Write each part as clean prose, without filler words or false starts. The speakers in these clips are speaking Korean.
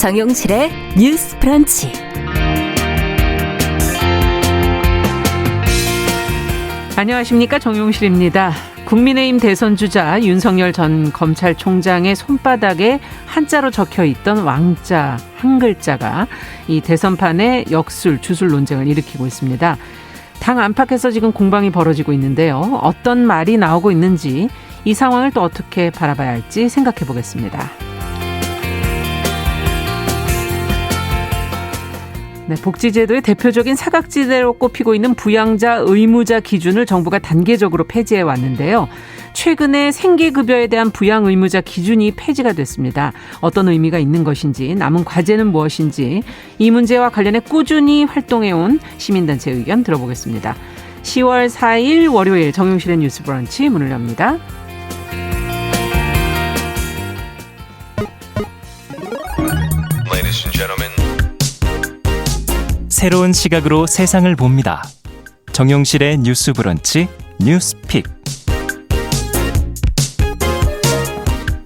정용실의 뉴스 브런치. 안녕하십니까, 정용실입니다. 국민의힘 대선 주자 윤석열 전 검찰총장의 손바닥에 한자로 적혀있던 왕자 한 글자가 이 대선판의 주술 논쟁을 일으키고 있습니다. 당 안팎에서 지금 공방이 벌어지고 있는데요. 어떤 말이 나오고 있는지, 이 상황을 또 어떻게 바라봐야 할지 생각해 보겠습니다. 네, 복지제도의 대표적인 사각지대로 꼽히고 있는 부양자 의무자 기준을 정부가 단계적으로 폐지해 왔는데요. 최근에 생계급여에 대한 부양 의무자 기준이 폐지가 됐습니다. 어떤 의미가 있는 것인지, 남은 과제는 무엇인지, 이 문제와 관련해 꾸준히 활동해온 시민단체 의견 들어보겠습니다. 10월 4일 월요일 정용실의 뉴스 브런치 문을 엽니다. Ladies and gentlemen. 새로운 시각으로 세상을 봅니다. 정용실의 뉴스 브런치 뉴스픽.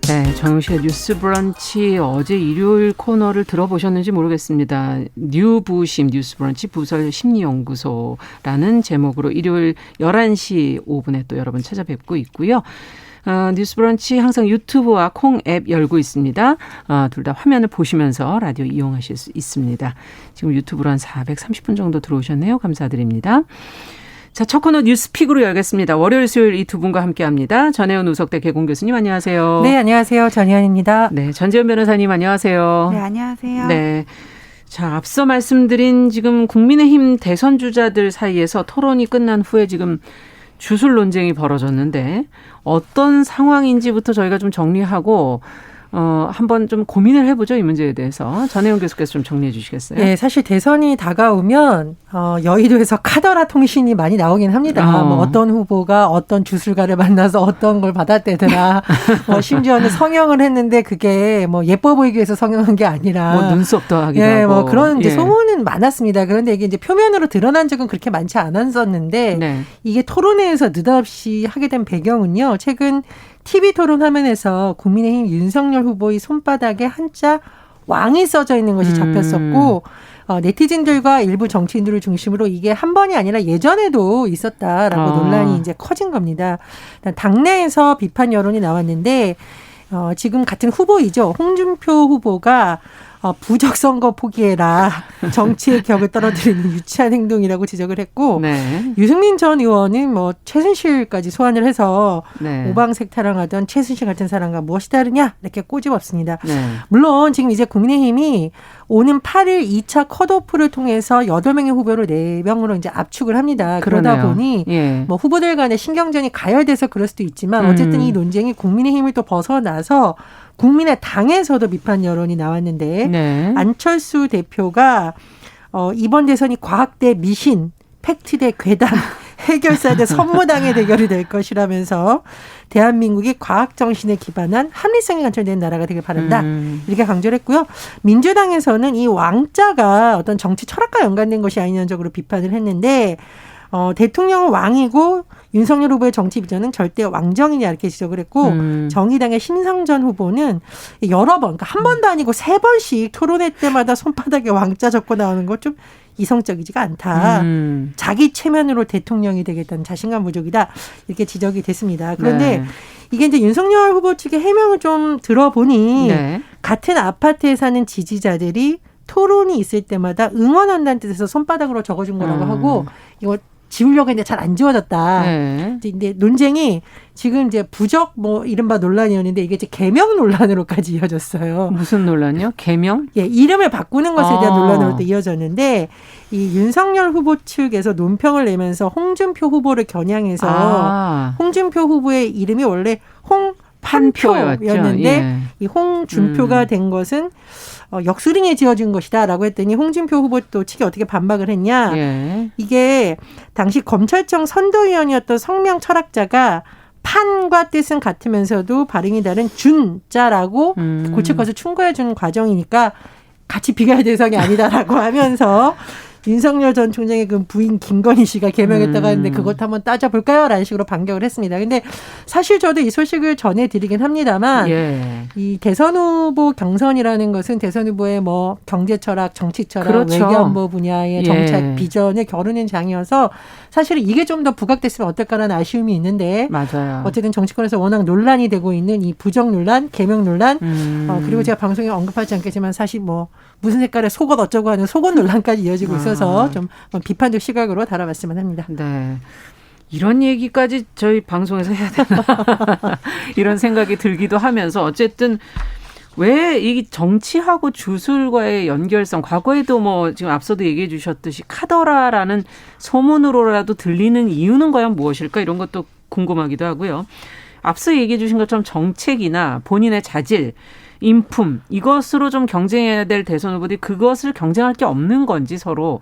네, 정용실의 뉴스 브런치 어제 일요일 코너를 들어보셨는지 모르겠습니다. 뉴부심 뉴스 브런치 부설 심리연구소라는 제목으로 일요일 11시 5분에 또 여러분 찾아뵙고 있고요. 뉴스 브런치 항상 유튜브와 콩 앱 열고 있습니다. 둘 다 화면을 보시면서 라디오 이용하실 수 있습니다. 지금 유튜브로 한 430분 정도 들어오셨네요. 감사드립니다. 자, 첫 코너 뉴스픽으로 열겠습니다. 월요일, 수요일 이 두 분과 함께합니다. 전혜연 우석대 개공 교수님 안녕하세요. 네, 안녕하세요. 전혜연입니다. 네, 전지현 변호사님 안녕하세요. 네, 안녕하세요. 네. 자, 앞서 말씀드린 지금 국민의힘 대선 주자들 사이에서 토론이 끝난 후에 지금 주술 논쟁이 벌어졌는데 어떤 상황인지부터 저희가 좀 정리하고 한번 좀 고민을 해보죠. 이 문제에 대해서. 전혜영 교수께서 좀 정리해 주시겠어요? 네, 사실 대선이 다가오면 여의도에서 카더라 통신이 많이 나오긴 합니다. 뭐 어떤 후보가 어떤 주술가를 만나서 어떤 걸 받아대더라. 심지어는 성형을 했는데 그게 뭐 예뻐 보이기 위해서 성형한 게 아니라 뭐 눈썹 더하기도 네, 하고. 뭐 그런 이제 예. 소문은 많았습니다. 그런데 이게 이제 표면으로 드러난 적은 그렇게 많지 않았었는데 네. 이게 토론회에서 느닷없이 하게 된 배경은요. 최근 TV 토론 화면에서 국민의힘 윤석열 후보의 손바닥에 한자 왕이 써져 있는 것이 잡혔었고 네티즌들과 일부 정치인들을 중심으로 이게 한 번이 아니라 예전에도 있었다라고 논란이 이제 커진 겁니다. 당내에서 비판 여론이 나왔는데 지금 같은 후보이죠. 홍준표 후보가 부적선거 포기해라. 정치의 격을 떨어뜨리는 유치한 행동이라고 지적을 했고 네. 유승민 전 의원은 뭐 최순실까지 소환을 해서 네. 오방색타랑하던 최순실 같은 사람과 무엇이 다르냐 이렇게 꼬집었습니다. 네. 물론 지금 이제 국민의힘이 오는 8일 2차 컷오프를 통해서 8명의 후보를 4명으로 이제 압축을 합니다. 그러다 그러네요. 보니 예. 뭐 후보들 간의 신경전이 가열돼서 그럴 수도 있지만 어쨌든 이 논쟁이 국민의힘을 또 벗어나서 국민의당에서도 비판 여론이 나왔는데 네. 안철수 대표가 이번 대선이 과학 대 미신, 팩트 대 괴담, 해결사 대 선무당의 대결이 될 것이라면서 대한민국이 과학 정신에 기반한 합리성이 관철된 나라가 되길 바란다. 이렇게 강조를 했고요. 민주당에서는 이 왕자가 어떤 정치 철학과 연관된 것이 아니냐적으로 비판을 했는데 대통령은 왕이고 윤석열 후보의 정치 비전은 절대 왕정이냐 이렇게 지적을 했고 정의당의 심상정 후보는 여러 번, 그러니까 한 번도 아니고 3번씩 토론회 때마다 손바닥에 왕자 적고 나오는 것 좀 이성적이지가 않다. 자기 체면으로 대통령이 되겠다는 자신감 부족이다. 이렇게 지적이 됐습니다. 그런데 네. 이게 이제 윤석열 후보 측의 해명을 좀 들어보니 네. 같은 아파트에 사는 지지자들이 토론이 있을 때마다 응원한다는 뜻에서 손바닥으로 적어준 거라고 하고 이거 지우려고 했는데 잘 안 지워졌다. 네. 근데 논쟁이 지금 이제 부적 뭐 이른바 논란이었는데 이게 이제 개명 논란으로까지 이어졌어요. 무슨 논란이요? 개명? 예, 이름을 바꾸는 것에 대한 논란으로 또 이어졌는데 이 윤석열 후보 측에서 논평을 내면서 홍준표 후보를 겨냥해서 홍준표 후보의 이름이 원래 홍판표였는데 예. 이 홍준표가 된 것은 역수링에 지어진 것이다라고 했더니 홍준표 후보 또 측이 어떻게 반박을 했냐. 예. 이게 당시 검찰청 선도위원이었던 성명 철학자가 판과 뜻은 같으면서도 발음이 다른 준자라고 고칠 것을 충고해 준 과정이니까 같이 비교할 대상이 아니다라고 하면서 윤석열 전 총장의 그 부인 김건희 씨가 개명했다고 하는데 그것 한번 따져볼까요? 라는 식으로 반격을 했습니다. 근데 사실 저도 이 소식을 전해드리긴 합니다만 예. 이 대선 후보 경선이라는 것은 대선 후보의 뭐 경제 철학, 정치 철학, 그렇죠. 외교안보 분야의 정책, 예. 비전을 겨루는 장이어서 사실은 이게 좀 더 부각됐으면 어떨까라는 아쉬움이 있는데 맞아요. 어쨌든 정치권에서 워낙 논란이 되고 있는 이 부정 논란, 개명 논란 그리고 제가 방송에 언급하지 않겠지만 사실 뭐 무슨 색깔의 속옷 어쩌고 하는 속옷 논란까지 이어지고 있어서 좀 비판적 시각으로 다뤄봤으면 합니다. 네. 이런 얘기까지 저희 방송에서 해야 되나 이런 생각이 들기도 하면서 어쨌든 왜 이 정치하고 주술과의 연결성 과거에도 뭐 지금 앞서도 얘기해 주셨듯이 카더라라는 소문으로라도 들리는 이유는 과연 무엇일까 이런 것도 궁금하기도 하고요. 앞서 얘기해 주신 것처럼 정책이나 본인의 자질 인품 이것으로 좀 경쟁해야 될 대선 후보들이 그것을 경쟁할 게 없는 건지 서로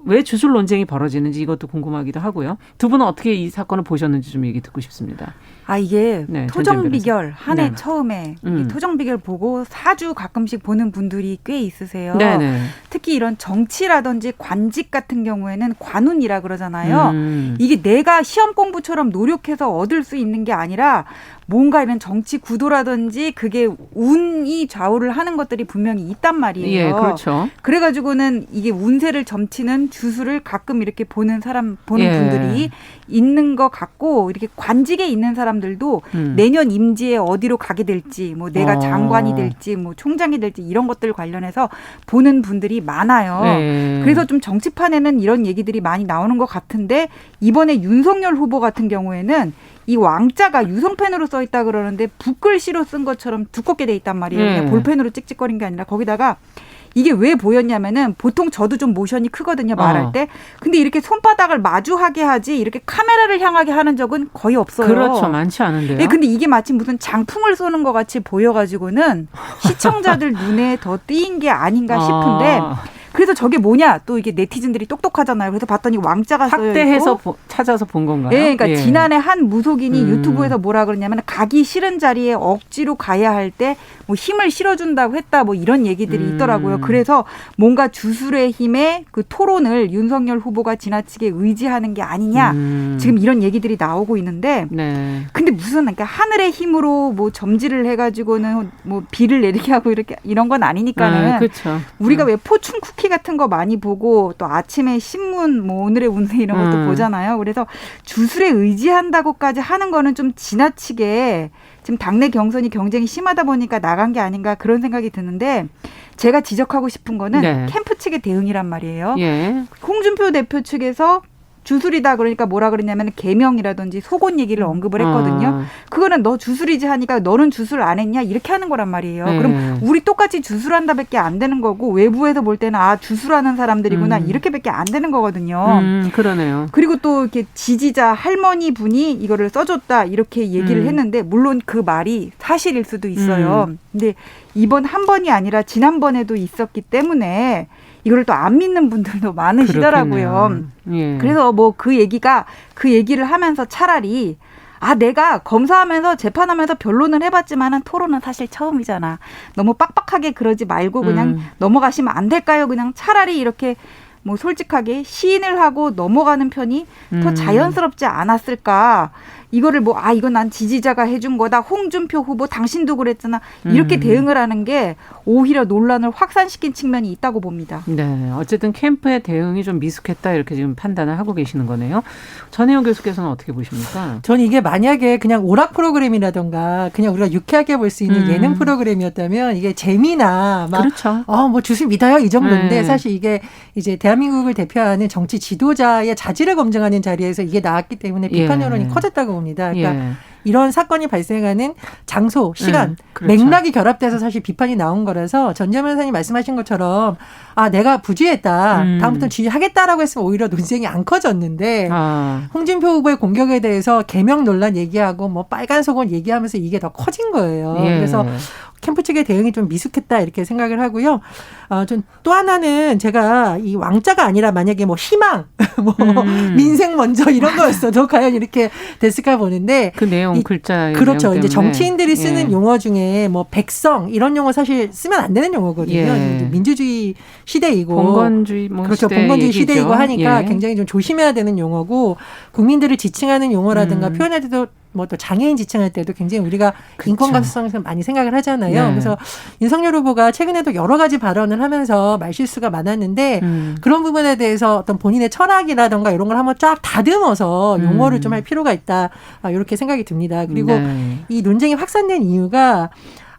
왜 주술 논쟁이 벌어지는지 이것도 궁금하기도 하고요. 두 분은 어떻게 이 사건을 보셨는지 좀 얘기 듣고 싶습니다. 이게 네, 토정비결 한 해 네. 처음에 이 토정비결 보고 4주 가끔씩 보는 분들이 꽤 있으세요. 네네. 특히 이런 정치라든지 관직 같은 경우에는 관운이라 그러잖아요. 이게 내가 시험 공부처럼 노력해서 얻을 수 있는 게 아니라 뭔가 이런 정치 구도라든지 그게 운이 좌우를 하는 것들이 분명히 있단 말이에요. 예, 그렇죠. 그래가지고는 이게 운세를 점치는 주술을 가끔 이렇게 보는 예. 분들이 있는 것 같고 이렇게 관직에 있는 사람들도 내년 임지에 어디로 가게 될지 뭐 내가 장관이 될지 뭐 총장이 될지 이런 것들 관련해서 보는 분들이 많아요. 예. 그래서 좀 정치판에는 이런 얘기들이 많이 나오는 것 같은데 이번에 윤석열 후보 같은 경우에는 이 왕자가 유성펜으로 써 있다 그러는데 붓글씨로 쓴 것처럼 두껍게 돼 있단 말이에요. 그냥 볼펜으로 찍찍거린 게 아니라 거기다가 이게 왜 보였냐면은 보통 저도 좀 모션이 크거든요. 말할 때. 근데 이렇게 손바닥을 마주하게 하지 이렇게 카메라를 향하게 하는 적은 거의 없어요. 그렇죠. 많지 않은데요. 예, 근데 이게 마치 무슨 장풍을 쏘는 것 같이 보여가지고는 시청자들 눈에 더 띄인 게 아닌가 싶은데 그래서 저게 뭐냐 또 이게 네티즌들이 똑똑하잖아요. 그래서 봤더니 왕자가 써있고 확대해서 찾아서 본 건가요? 예, 그러니까 지난해 한 무속인이 유튜브에서 뭐라 그러냐면 가기 싫은 자리에 억지로 가야 할 때 뭐 힘을 실어준다고 했다 뭐 이런 얘기들이 있더라고요. 그래서 뭔가 주술의 힘에 그 토론을 윤석열 후보가 지나치게 의지하는 게 아니냐 지금 이런 얘기들이 나오고 있는데 네. 근데 무슨 그러니까 하늘의 힘으로 뭐 점지를 해가지고는 뭐 비를 내리게 하고 이렇게 이런 건 아니니까는 그렇죠. 우리가 왜 포춘 쿠키 같은 거 많이 보고 또 아침에 신문 뭐 오늘의 운세 이런 것도 보잖아요. 그래서 주술에 의지한다고까지 하는 거는 좀 지나치게 지금 당내 경쟁이 심하다 보니까 나간 게 아닌가 그런 생각이 드는데 제가 지적하고 싶은 거는 네. 캠프 측의 대응이란 말이에요. 예. 홍준표 대표 측에서 주술이다 그러니까 뭐라 그러냐면 계명이라든지 속옷 얘기를 언급을 했거든요. 그거는 너 주술이지 하니까 너는 주술 안 했냐 이렇게 하는 거란 말이에요. 네. 그럼 우리 똑같이 주술한다밖에 안 되는 거고 외부에서 볼 때는 주술하는 사람들이구나 이렇게밖에 안 되는 거거든요. 그러네요. 그리고 또 이렇게 지지자 할머니 분이 이거를 써줬다 이렇게 얘기를 했는데 물론 그 말이 사실일 수도 있어요. 근데 이번 한 번이 아니라 지난번에도 있었기 때문에 이걸 또 안 믿는 분들도 많으시더라고요. 예. 그래서 뭐 그 얘기를 하면서 차라리 내가 검사하면서 재판하면서 변론을 해봤지만은 토론은 사실 처음이잖아. 너무 빡빡하게 그러지 말고 그냥 넘어가시면 안 될까요? 그냥 차라리 이렇게 뭐 솔직하게 시인을 하고 넘어가는 편이 더 자연스럽지 않았을까. 이거를 이건 난 지지자가 해준 거다. 홍준표 후보 당신도 그랬잖아. 이렇게 대응을 하는 게 오히려 논란을 확산시킨 측면이 있다고 봅니다. 네, 어쨌든 캠프의 대응이 좀 미숙했다 이렇게 지금 판단을 하고 계시는 거네요. 전혜영 교수께서는 어떻게 보십니까? 저는 이게 만약에 그냥 오락 프로그램이라던가 그냥 우리가 유쾌하게 볼 수 있는 예능 프로그램이었다면 이게 재미나 막 그렇죠. 뭐 주술 믿어요 이 정도인데 사실 이게 이제 대한민국을 대표하는 정치 지도자의 자질을 검증하는 자리에서 이게 나왔기 때문에 비판 여론이 커졌다고 봅니다. 그러니까 이런 사건이 발생하는 장소, 시간, 그렇죠. 맥락이 결합돼서 사실 비판이 나온 거라서 전재현 변호사님 말씀하신 것처럼 내가 부주의했다. 다음부터는 주의하겠다라고 했으면 오히려 논쟁이 안 커졌는데 홍준표 후보의 공격에 대해서 개명 논란 얘기하고 뭐 빨간 속옷 얘기하면서 이게 더 커진 거예요. 그래서 캠프 측의 대응이 좀 미숙했다 이렇게 생각을 하고요. 좀 또 하나는 제가 이 왕자가 아니라 만약에 뭐 희망, 뭐 민생 먼저 이런 거였어도 과연 이렇게 됐을까 보는데 그 내용 글자 그렇죠. 내용 이제 정치인들이 쓰는 예. 용어 중에 뭐 백성 이런 용어 사실 쓰면 안 되는 용어거든요. 예. 민주주의 시대이고 봉건주의 뭐 그렇죠. 시대 봉건주의 얘기죠. 시대이고 하니까 예. 굉장히 좀 조심해야 되는 용어고 국민들을 지칭하는 용어라든가 표현할 때도 뭐 또 장애인 지칭할 때도 굉장히 우리가 그쵸. 인권 감수성에서 많이 생각을 하잖아요. 네. 그래서 윤석열 후보가 최근에도 여러 가지 발언을 하면서 말실수가 많았는데 그런 부분에 대해서 어떤 본인의 철학이라든가 이런 걸 한번 쫙 다듬어서 용어를 좀 할 필요가 있다. 이렇게 생각이 듭니다. 그리고 네. 이 논쟁이 확산된 이유가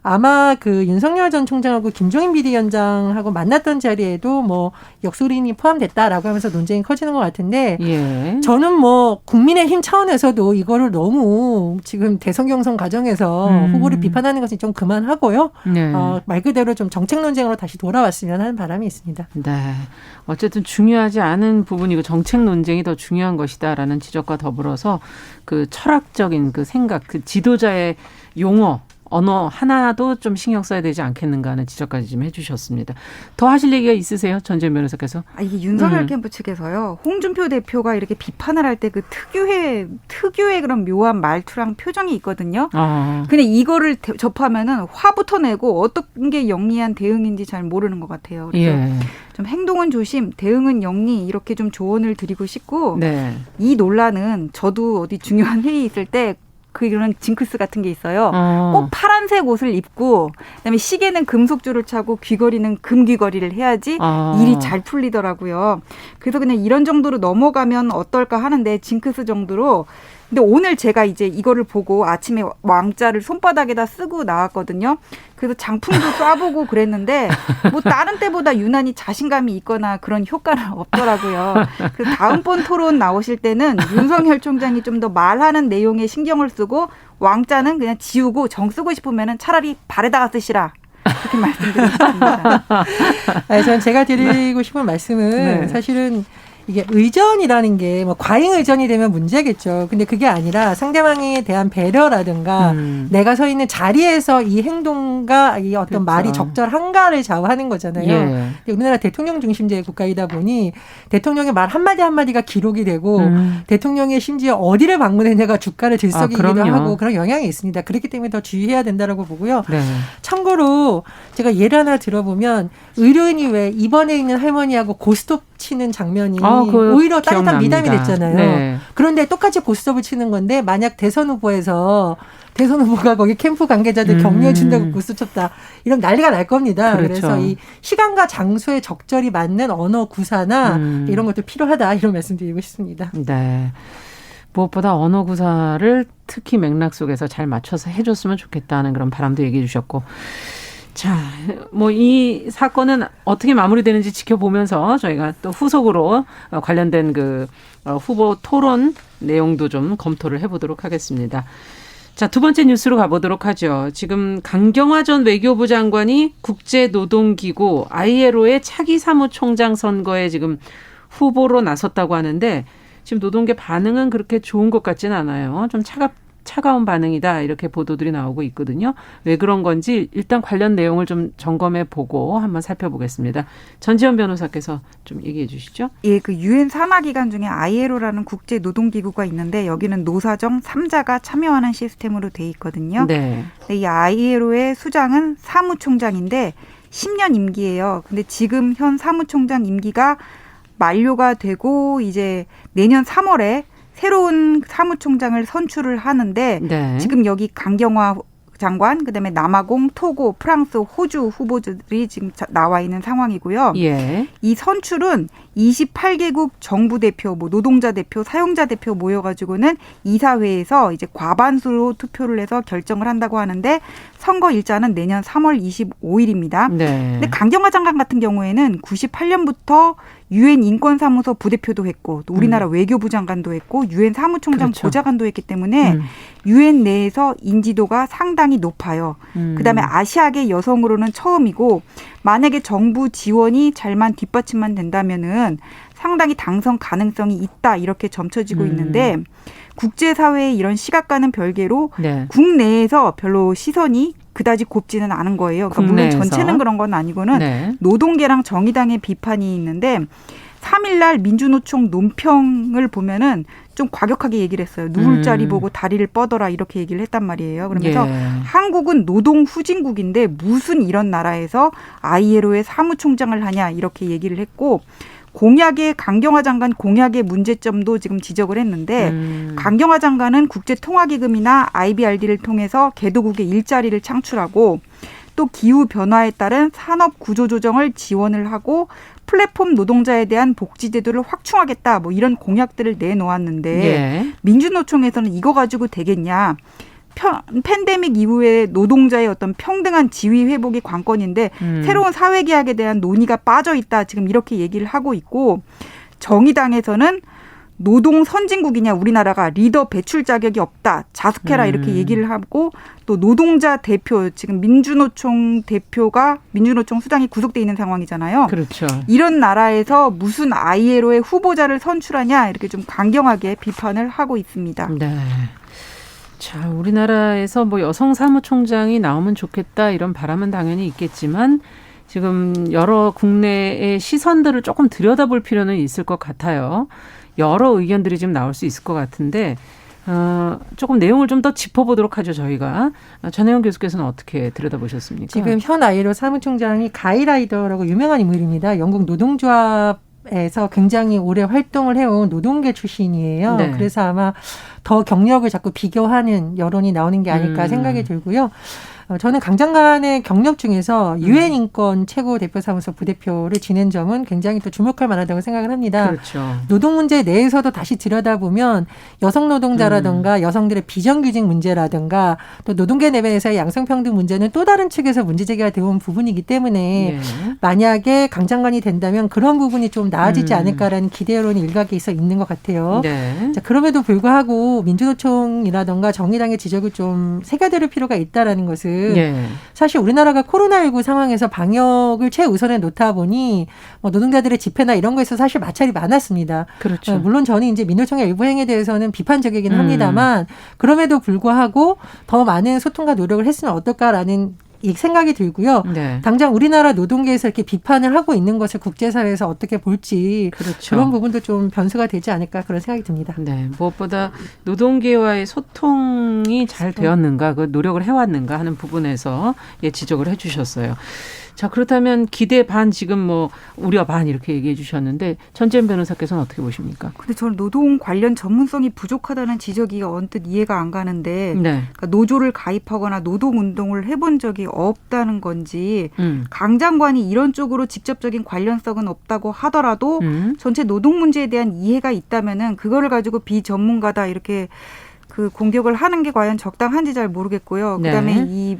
아마 그 윤석열 전 총장하고 김종인 비대위원장하고 만났던 자리에도 뭐 역술인이 포함됐다라고 하면서 논쟁이 커지는 것 같은데 예. 저는 뭐 국민의힘 차원에서도 이거를 너무 지금 대선 경선 과정에서 후보를 비판하는 것은 좀 그만하고요. 네. 말 그대로 좀 정책 논쟁으로 다시 돌아왔으면 하는 바람이 있습니다. 네. 어쨌든 중요하지 않은 부분이고 정책 논쟁이 더 중요한 것이다라는 지적과 더불어서 그 철학적인 그 생각, 그 지도자의 용어, 언어 하나도 좀 신경 써야 되지 않겠는가 하는 지적까지 좀 해주셨습니다. 더 하실 얘기가 있으세요? 전재현 변호사께서? 이게 윤석열 캠프 측에서요. 홍준표 대표가 이렇게 비판을 할 때 그 특유의 그런 묘한 말투랑 표정이 있거든요. 근데 이거를 접하면은 화부터 내고 어떤 게 영리한 대응인지 잘 모르는 것 같아요. 그래서 예. 좀 행동은 조심, 대응은 영리 이렇게 좀 조언을 드리고 싶고 네. 이 논란은 저도 어디 중요한 회의 있을 때 그런 징크스 같은 게 있어요. 꼭 파란색 옷을 입고 그다음에 시계는 금속줄을 차고 귀걸이는 금귀걸이를 해야지 일이 잘 풀리더라고요. 그래서 그냥 이런 정도로 넘어가면 어떨까 하는데 징크스 정도로. 근데 오늘 제가 이제 이거를 보고 아침에 왕자를 손바닥에다 쓰고 나왔거든요. 그래서 장풍도 쏴보고 그랬는데 뭐 다른 때보다 유난히 자신감이 있거나 그런 효과는 없더라고요. 그래서 다음번 토론 나오실 때는 윤석열 총장이 좀 더 말하는 내용에 신경을 쓰고 왕자는 그냥 지우고 정 쓰고 싶으면 차라리 발에다가 쓰시라. 그렇게 말씀드리겠습니다. 저는 제가 드리고 싶은 말씀은 네. 사실은 이게 의전이라는 게 뭐 과잉 의전이 되면 문제겠죠. 근데 그게 아니라 상대방에 대한 배려라든가 내가 서 있는 자리에서 이 행동과 이 어떤 그렇죠. 말이 적절한가를 좌우하는 거잖아요. 예. 우리나라 대통령 중심제의 국가이다 보니 대통령의 말 한마디 한마디가 기록이 되고 대통령의 심지어 어디를 방문했냐가 주가를 들썩이기도 그럼요. 하고 그런 영향이 있습니다. 그렇기 때문에 더 주의해야 된다고 보고요. 네. 참고로 제가 예를 하나 들어보면 의료인이 왜 입원해 있는 할머니하고 고스톱 치는 장면이 오히려 따뜻한 미담이 됐잖아요. 네. 그런데 똑같이 고스톱을 치는 건데 만약 대선 후보가 거기 캠프 관계자들 격려해 준다고 고스톱 쳤다. 이러면 난리가 날 겁니다. 그렇죠. 그래서 이 시간과 장소에 적절히 맞는 언어 구사나 이런 것도 필요하다. 이런 말씀 드리고 싶습니다. 네. 무엇보다 언어 구사를 특히 맥락 속에서 잘 맞춰서 해줬으면 좋겠다는 그런 바람도 얘기해 주셨고. 자, 뭐 이 사건은 어떻게 마무리되는지 지켜보면서 저희가 또 후속으로 관련된 그 후보 토론 내용도 좀 검토를 해보도록 하겠습니다. 자, 두 번째 뉴스로 가보도록 하죠. 지금 강경화 전 외교부 장관이 국제노동기구 ILO의 차기 사무총장 선거에 지금 후보로 나섰다고 하는데 지금 노동계 반응은 그렇게 좋은 것 같지는 않아요. 좀 차가운 반응이다 이렇게 보도들이 나오고 있거든요. 왜 그런 건지 일단 관련 내용을 좀 점검해 보고 한번 살펴보겠습니다. 전지현 변호사께서 좀 얘기해 주시죠. 예, 그 유엔 산하기관 중에 ILO라는 국제 노동기구가 있는데 여기는 노사정 3자가 참여하는 시스템으로 돼 있거든요. 네. 이 ILO의 수장은 사무총장인데 10년 임기예요. 근데 지금 현 사무총장 임기가 만료가 되고 이제 내년 3월에 새로운 사무총장을 선출을 하는데 네. 지금 여기 강경화 장관, 그다음에 남아공, 토고, 프랑스, 호주 후보들이 지금 나와 있는 상황이고요. 예. 이 선출은 28개국 정부 대표, 뭐 노동자 대표, 사용자 대표 모여가지고는 이사회에서 이제 과반수로 투표를 해서 결정을 한다고 하는데 선거 일자는 내년 3월 25일입니다. 네. 근데 강경화 장관 같은 경우에는 98년부터 유엔 인권사무소 부대표도 했고 또 우리나라 외교부 장관도 했고 유엔 사무총장 그렇죠. 보좌관도 했기 때문에 유엔 내에서 인지도가 상당히 높아요. 그다음에 아시아계 여성으로는 처음이고 만약에 정부 지원이 잘만 뒷받침만 된다면은 상당히 당선 가능성이 있다 이렇게 점쳐지고 있는데 국제사회의 이런 시각과는 별개로 네. 국내에서 별로 시선이 그다지 곱지는 않은 거예요. 그러니까 물론 국내에서. 전체는 그런 건 아니고는 네. 노동계랑 정의당의 비판이 있는데 3일날 민주노총 논평을 보면은 좀 과격하게 얘기를 했어요. 누울 자리 보고 다리를 뻗어라 이렇게 얘기를 했단 말이에요. 그러면서 예. 한국은 노동 후진국인데 무슨 이런 나라에서 ILO의 사무총장을 하냐 이렇게 얘기를 했고 공약의 강경화 장관 공약의 문제점도 지금 지적을 했는데 강경화 장관은 국제통화기금이나 IBRD를 통해서 개도국의 일자리를 창출하고 또 기후 변화에 따른 산업 구조 조정을 지원을 하고 플랫폼 노동자에 대한 복지 제도를 확충하겠다 뭐 이런 공약들을 내놓았는데 예. 민주노총에서는 이거 가지고 되겠냐. 팬데믹 이후에 노동자의 어떤 평등한 지위 회복이 관건인데 새로운 사회계약에 대한 논의가 빠져 있다. 지금 이렇게 얘기를 하고 있고 정의당에서는 노동 선진국이냐 우리나라가 리더 배출 자격이 없다. 자숙해라 이렇게 얘기를 하고 또 노동자 대표 지금 민주노총 대표가 민주노총 수장이 구속돼 있는 상황이잖아요. 그렇죠. 이런 나라에서 무슨 ILO의 후보자를 선출하냐 이렇게 좀 강경하게 비판을 하고 있습니다. 네. 자, 우리나라에서 뭐 여성 사무총장이 나오면 좋겠다 이런 바람은 당연히 있겠지만 지금 여러 국내의 시선들을 조금 들여다볼 필요는 있을 것 같아요. 여러 의견들이 지금 나올 수 있을 것 같은데 조금 내용을 좀 더 짚어보도록 하죠. 저희가. 전혜영 교수께서는 어떻게 들여다보셨습니까? 지금 현 ILO 사무총장이 가이라이더라고 유명한 인물입니다. 영국 노동조합에서 굉장히 오래 활동을 해온 노동계 출신이에요. 네. 그래서 아마 더 경력을 자꾸 비교하는 여론이 나오는 게 아닐까 생각이 들고요. 저는 강 장관의 경력 중에서 유엔 인권 최고 대표 사무소 부대표를 지낸 점은 굉장히 또 주목할 만하다고 생각을 합니다. 그렇죠. 노동 문제 내에서도 다시 들여다보면 여성 노동자라든가 여성들의 비정규직 문제라든가 또 노동계 내부에서의 양성평등 문제는 또 다른 측에서 문제 제기가 되어온 부분이기 때문에 예. 만약에 강 장관이 된다면 그런 부분이 좀 나아지지 않을까라는 기대 여론이 일각에 있는 것 같아요. 네. 자, 그럼에도 불구하고 민주노총이라든가 정의당의 지적을 좀 새겨들을 필요가 있다라는 것은 예. 사실 우리나라가 코로나19 상황에서 방역을 최우선에 놓다 보니 노동자들의 집회나 이런 거에서 사실 마찰이 많았습니다. 그렇죠. 물론 저는 이제 민노총의 일부 행위에 대해서는 비판적이긴 합니다만 그럼에도 불구하고 더 많은 소통과 노력을 했으면 어떨까라는 이 생각이 들고요. 네. 당장 우리나라 노동계에서 이렇게 비판을 하고 있는 것을 국제사회에서 어떻게 볼지 그렇죠. 그런 부분도 좀 변수가 되지 않을까 그런 생각이 듭니다. 네, 무엇보다 노동계와의 소통이 잘 되었는가, 그 노력을 해왔는가 하는 부분에서 지적을 해주셨어요. 자, 그렇다면 기대 반 지금 뭐 우려 반 이렇게 얘기해 주셨는데 전재현 변호사께서는 어떻게 보십니까? 근데 저는 노동 관련 전문성이 부족하다는 지적이 언뜻 이해가 안 가는데 네. 그러니까 노조를 가입하거나 노동운동을 해본 적이 없다는 건지 강 장관이 이런 쪽으로 직접적인 관련성은 없다고 하더라도 전체 노동 문제에 대한 이해가 있다면은 그거를 가지고 비전문가다 이렇게 그 공격을 하는 게 과연 적당한지 잘 모르겠고요. 그다음에 네. 이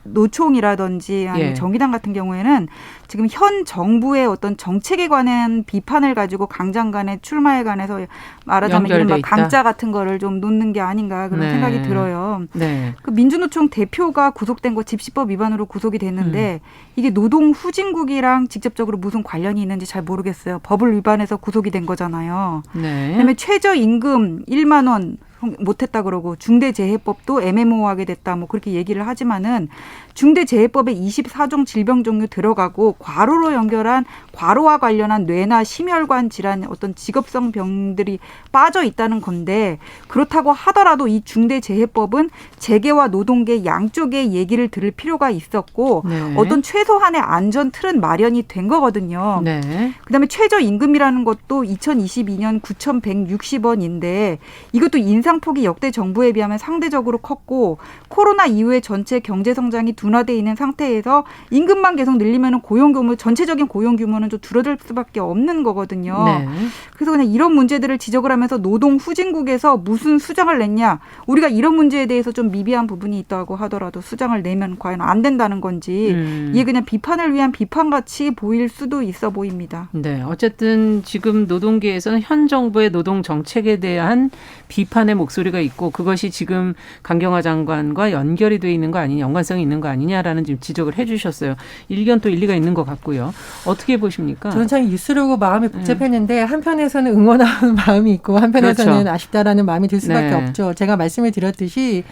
노총이라든지 아니면 예. 정의당 같은 경우에는 지금 현 정부의 어떤 정책에 관한 비판을 가지고 강 장관의 출마에 관해서 말하자면 연결돼 이른바 있다. 강짜 같은 거를 좀 놓는 게 아닌가 그런 네. 생각이 들어요. 네. 그 민주노총 대표가 구속된 거 집시법 위반으로 구속이 됐는데 이게 노동 후진국이랑 직접적으로 무슨 관련이 있는지 잘 모르겠어요. 법을 위반해서 구속이 된 거잖아요. 네. 그다음에 최저임금 1만 원 못했다 그러고 중대재해법도 애매모호하게 됐다 뭐 그렇게 얘기를 하지만은 중대재해법에 24종 질병 종류 들어가고 과로로 연결한 과로와 관련한 뇌나 심혈관 질환 어떤 직업성 병들이 빠져 있다는 건데 그렇다고 하더라도 이 중대재해법은 재계와 노동계 양쪽의 얘기를 들을 필요가 있었고 네. 어떤 최소한의 안전 틀은 마련이 된 거거든요. 네. 그다음에 최저임금이라는 것도 2022년 9,160원인데 이것도 인상폭이 역대 정부에 비하면 상대적으로 컸고 코로나 이후에 전체 경제 성장이 둔화되어 있는 상태에서 임금만 계속 늘리면 고용 규모 전체적인 고용 규모는 좀 줄어들 수밖에 없는 거거든요. 네. 그래서 그냥 이런 문제들을 지적을 하면서 노동 후진국에서 무슨 수장을 냈냐. 우리가 이런 문제에 대해서 좀 미비한 부분이 있다고 하더라도 수장을 내면 과연 안 된다는 건지 이게 그냥 비판을 위한 비판같이 보일 수도 있어 보입니다. 네. 어쨌든 지금 노동계에서는 현 정부의 노동 정책에 대한 비판의 목소리가 있고 그것이 지금 강경화 장관과 연결이 돼 있는 거 아니냐, 연관성이 있는 거 아니냐라는 지금 지적을 해 주셨어요. 일견 또 일리가 있는 것 같고요. 어떻게 보십니까? 저는 참 뉴스를 보고 마음이 복잡했는데 한편에서는 응원하는 마음이 있고 한편에서는 그렇죠. 아쉽다라는 마음이 들 수밖에 네. 없죠. 제가 말씀을 드렸듯이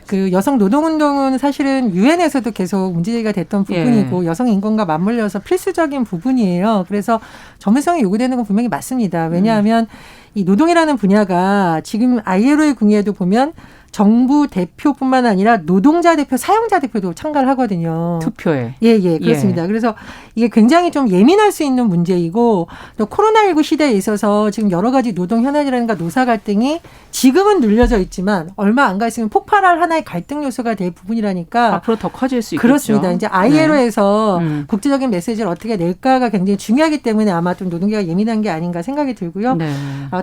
그 여성 노동운동은 사실은 유엔에서도 계속 문제제기가 됐던 부분이고 여성 인권과 맞물려서 필수적인 부분이에요. 그래서 전문성이 요구되는 건 분명히 맞습니다. 왜냐하면 이 노동이라는 분야가 지금 ILO의 궁예에도 보면 정부 대표뿐만 아니라 노동자 대표, 사용자 대표도 참가를 하거든요. 투표에. 예, 그렇습니다. 그래서 이게 굉장히 좀 예민할 수 있는 문제이고 또 코로나19 시대에 있어서 지금 여러 가지 노동 현안이라든가 노사 갈등이 지금은 눌려져 있지만 얼마 안 가 있으면 폭발할 하나의 갈등 요소가 될 부분이라니까 앞으로 더 커질 수 있겠죠. 그렇습니다. 이제 ILO에서 국제적인 메시지를 어떻게 낼까가 굉장히 중요하기 때문에 아마 좀 노동계가 예민한 게 아닌가 생각이 들고요. 네.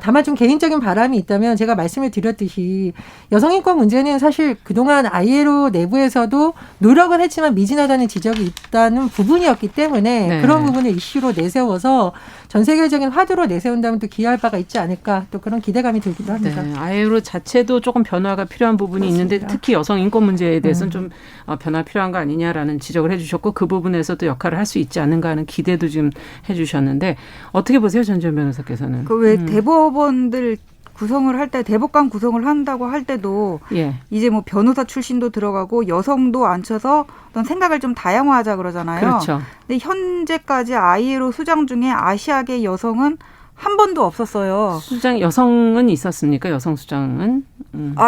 다만 좀 개인적인 바람이 있다면 제가 말씀을 드렸듯이 여성인권 문제는 사실 그동안 ILO 내부에서도 노력은 했지만 미진하다는 지적이 있다는 부분이었기 때문에 네. 그런 부분을 이슈로 내세워서 전 세계적인 화두로 내세운다면 또 기여할 바가 있지 않을까 또 그런 기대감이 들기도 합니다. 네, ILO 자체도 조금 변화가 필요한 부분이 맞습니다. 있는데 특히 여성 인권 문제에 대해서는 좀 변화 필요한 거 아니냐라는 지적을 해주셨고 그 부분에서도 역할을 할 수 있지 않은가 하는 기대도 좀 해주셨는데 어떻게 보세요, 전지현 변호사께서는? 그 왜 대법원들 구성을 할 때 대법관 구성을 한다고 할 때도 이제 뭐 변호사 출신도 들어가고 여성도 앉혀서 어떤 생각을 좀 다양화하자 그러잖아요. 그렇죠. 근데 현재까지 ILO 수장 중에 아시아계 여성은 한 번도 없었어요. 수장 여성은 있었습니까? 여성 수장은?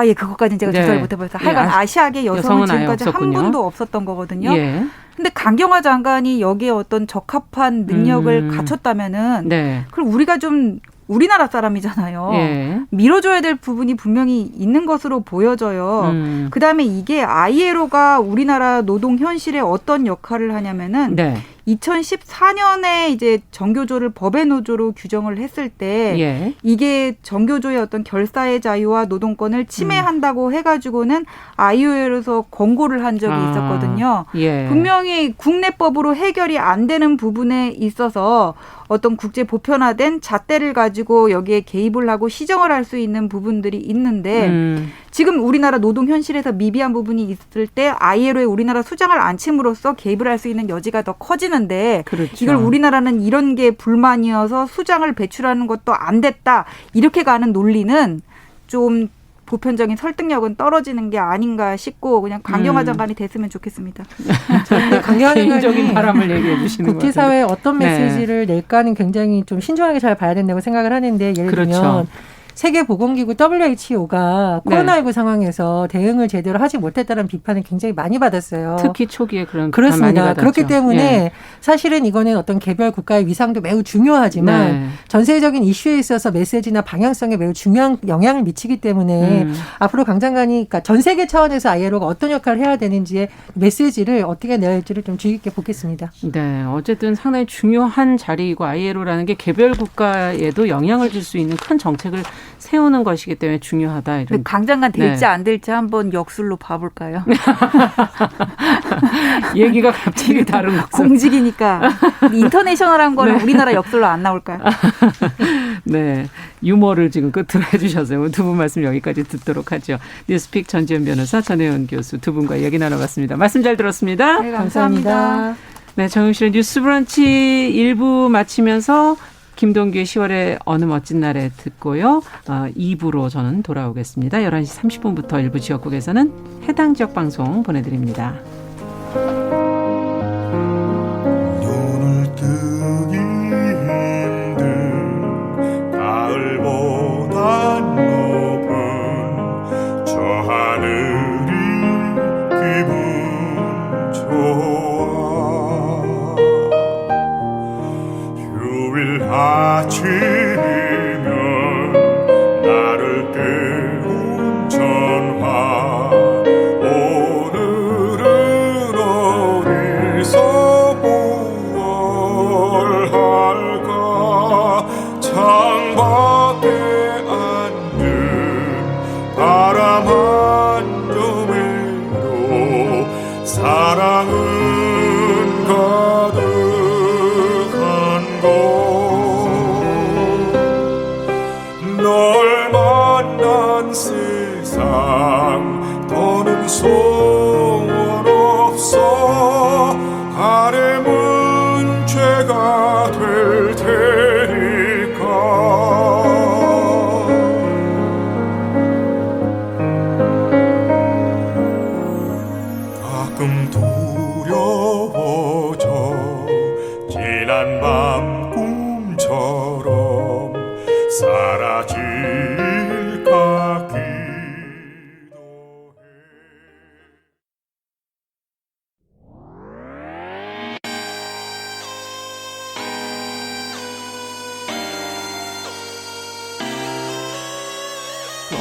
예, 그것까지는 제가 조사를 못 해봤어요. 하여간 아시아계 여성은 지금까지 한 번도 없었던 거거든요. 근데 강경화 장관이 여기에 어떤 적합한 능력을 갖췄다면은 그럼 우리가 좀 우리나라 사람이잖아요. 밀어줘야 될 부분이 분명히 있는 것으로 보여져요. 그다음에 이게 ILO가 우리나라 노동 현실에 어떤 역할을 하냐면은 2014년에 이제 정교조를 법의 노조로 규정을 했을 때 이게 정교조의 어떤 결사의 자유와 노동권을 침해한다고 해가지고는 ILO에서 권고를 한 적이 있었거든요. 분명히 국내법으로 해결이 안 되는 부분에 있어서 어떤 국제 보편화된 잣대를 가지고 여기에 개입을 하고 시정을 할 수 있는 부분들이 있는데 지금 우리나라 노동 현실에서 미비한 부분이 있을 때 ILO에 우리나라 수장을 앉힘으로써 개입을 할 수 있는 여지가 더 커지는데 이걸 우리나라는 이런 게 불만이어서 수장을 배출하는 것도 안 됐다. 이렇게 가는 논리는 좀 보편적인 설득력은 떨어지는 게 아닌가 싶고 그냥 강경화 장관이 됐으면 좋겠습니다. 개인적인 바람을 얘기해 주시는 거죠. 국제사회에 어떤 메시지를 낼까는 굉장히 좀 신중하게 잘 봐야 된다고 생각을 하는데 예를 들면 세계보건기구 WHO가 코로나19 상황에서 대응을 제대로 하지 못했다는 비판을 굉장히 많이 받았어요. 특히 초기에 그런 그렇습니다. 비판 많이 받았죠. 그렇기 때문에 사실은 이거는 어떤 개별 국가의 위상도 매우 중요하지만 전 세계적인 이슈에 있어서 메시지나 방향성에 매우 중요한 영향을 미치기 때문에 앞으로 강 장관이 그러니까 전 세계 차원에서 ILO가 어떤 역할을 해야 되는지의 메시지를 어떻게 내야 할지를 좀 주의 깊게 보겠습니다. 네, 어쨌든 상당히 중요한 자리이고 ILO라는 게 개별 국가에도 영향을 줄 수 있는 큰 정책을 세우는 것이기 때문에 중요하다. 이런. 강 장관 될지 안 될지 한번 역술로 봐볼까요? 얘기가 갑자기 다른 것. 공직이니까 인터내셔널한 거는 우리나라 역술로 안 나올까요? 네, 유머를 지금 끝으로 해주셔서요. 두 분 말씀 여기까지 듣도록 하죠. 뉴스픽 전지현 변호사, 전혜연 교수 두 분과 얘기 나눠봤습니다. 말씀 잘 들었습니다. 네, 감사합니다. 네, 정용실의 뉴스 브런치 1부 마치면서 김동규의 10월의 어느 멋진 날에 듣고요. 2부로 저는 돌아오겠습니다. 11시 30분부터 일부 지역국에서는 해당 지역 방송 보내드립니다. 눈을 뜨기 힘든 가을보다 높은 저 하늘이 기분 좋아 아치면 나를 깨운 전화 오늘은 어디서 뭘 할까 창밖에 앉은 바람 한 점으로 사랑은 가득한 곳 널 만난 세상 더는 소원 없어 바람은 죄가 될 테니까 꿈처럼 사라질까 기도해.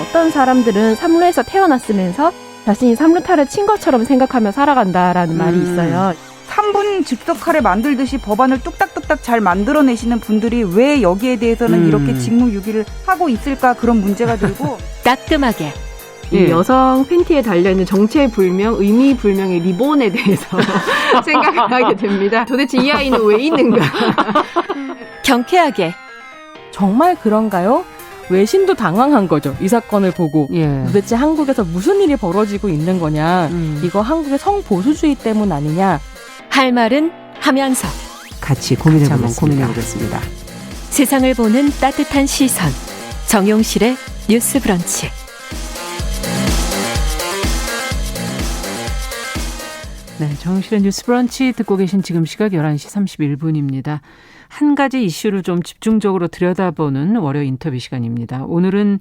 어떤 사람들은 삼루에서 태어났으면서 자신이 삼루타를 친 것처럼 생각하며 살아간다라는 말이 있어요. 3분 즉석카레 만들듯이 법안을 뚝딱뚝딱 잘 만들어내시는 분들이 왜 여기에 대해서는 이렇게 직무유기를 하고 있을까 그런 문제가 들고 따끔하게 예. 이 여성 팬티에 달려있는 정체불명, 의미불명의 리본에 대해서 생각을 하게 됩니다. 도대체 이 아이는 왜 있는가? 경쾌하게 정말 그런가요? 외신도 당황한 거죠. 이 사건을 보고. 예. 도대체 한국에서 무슨 일이 벌어지고 있는 거냐. 이거 한국의 성보수주의 때문 아니냐. 할 말은 하면서 같이 고민해보겠습니다. 세상을 보는 따뜻한 시선 정용실의 뉴스 브런치. 네, 정용실의 뉴스 브런치 듣고 계신 지금 시각 11시 31분입니다. 한 가지 이슈를 좀 집중적으로 들여다보는 월요 인터뷰 시간입니다. 오늘은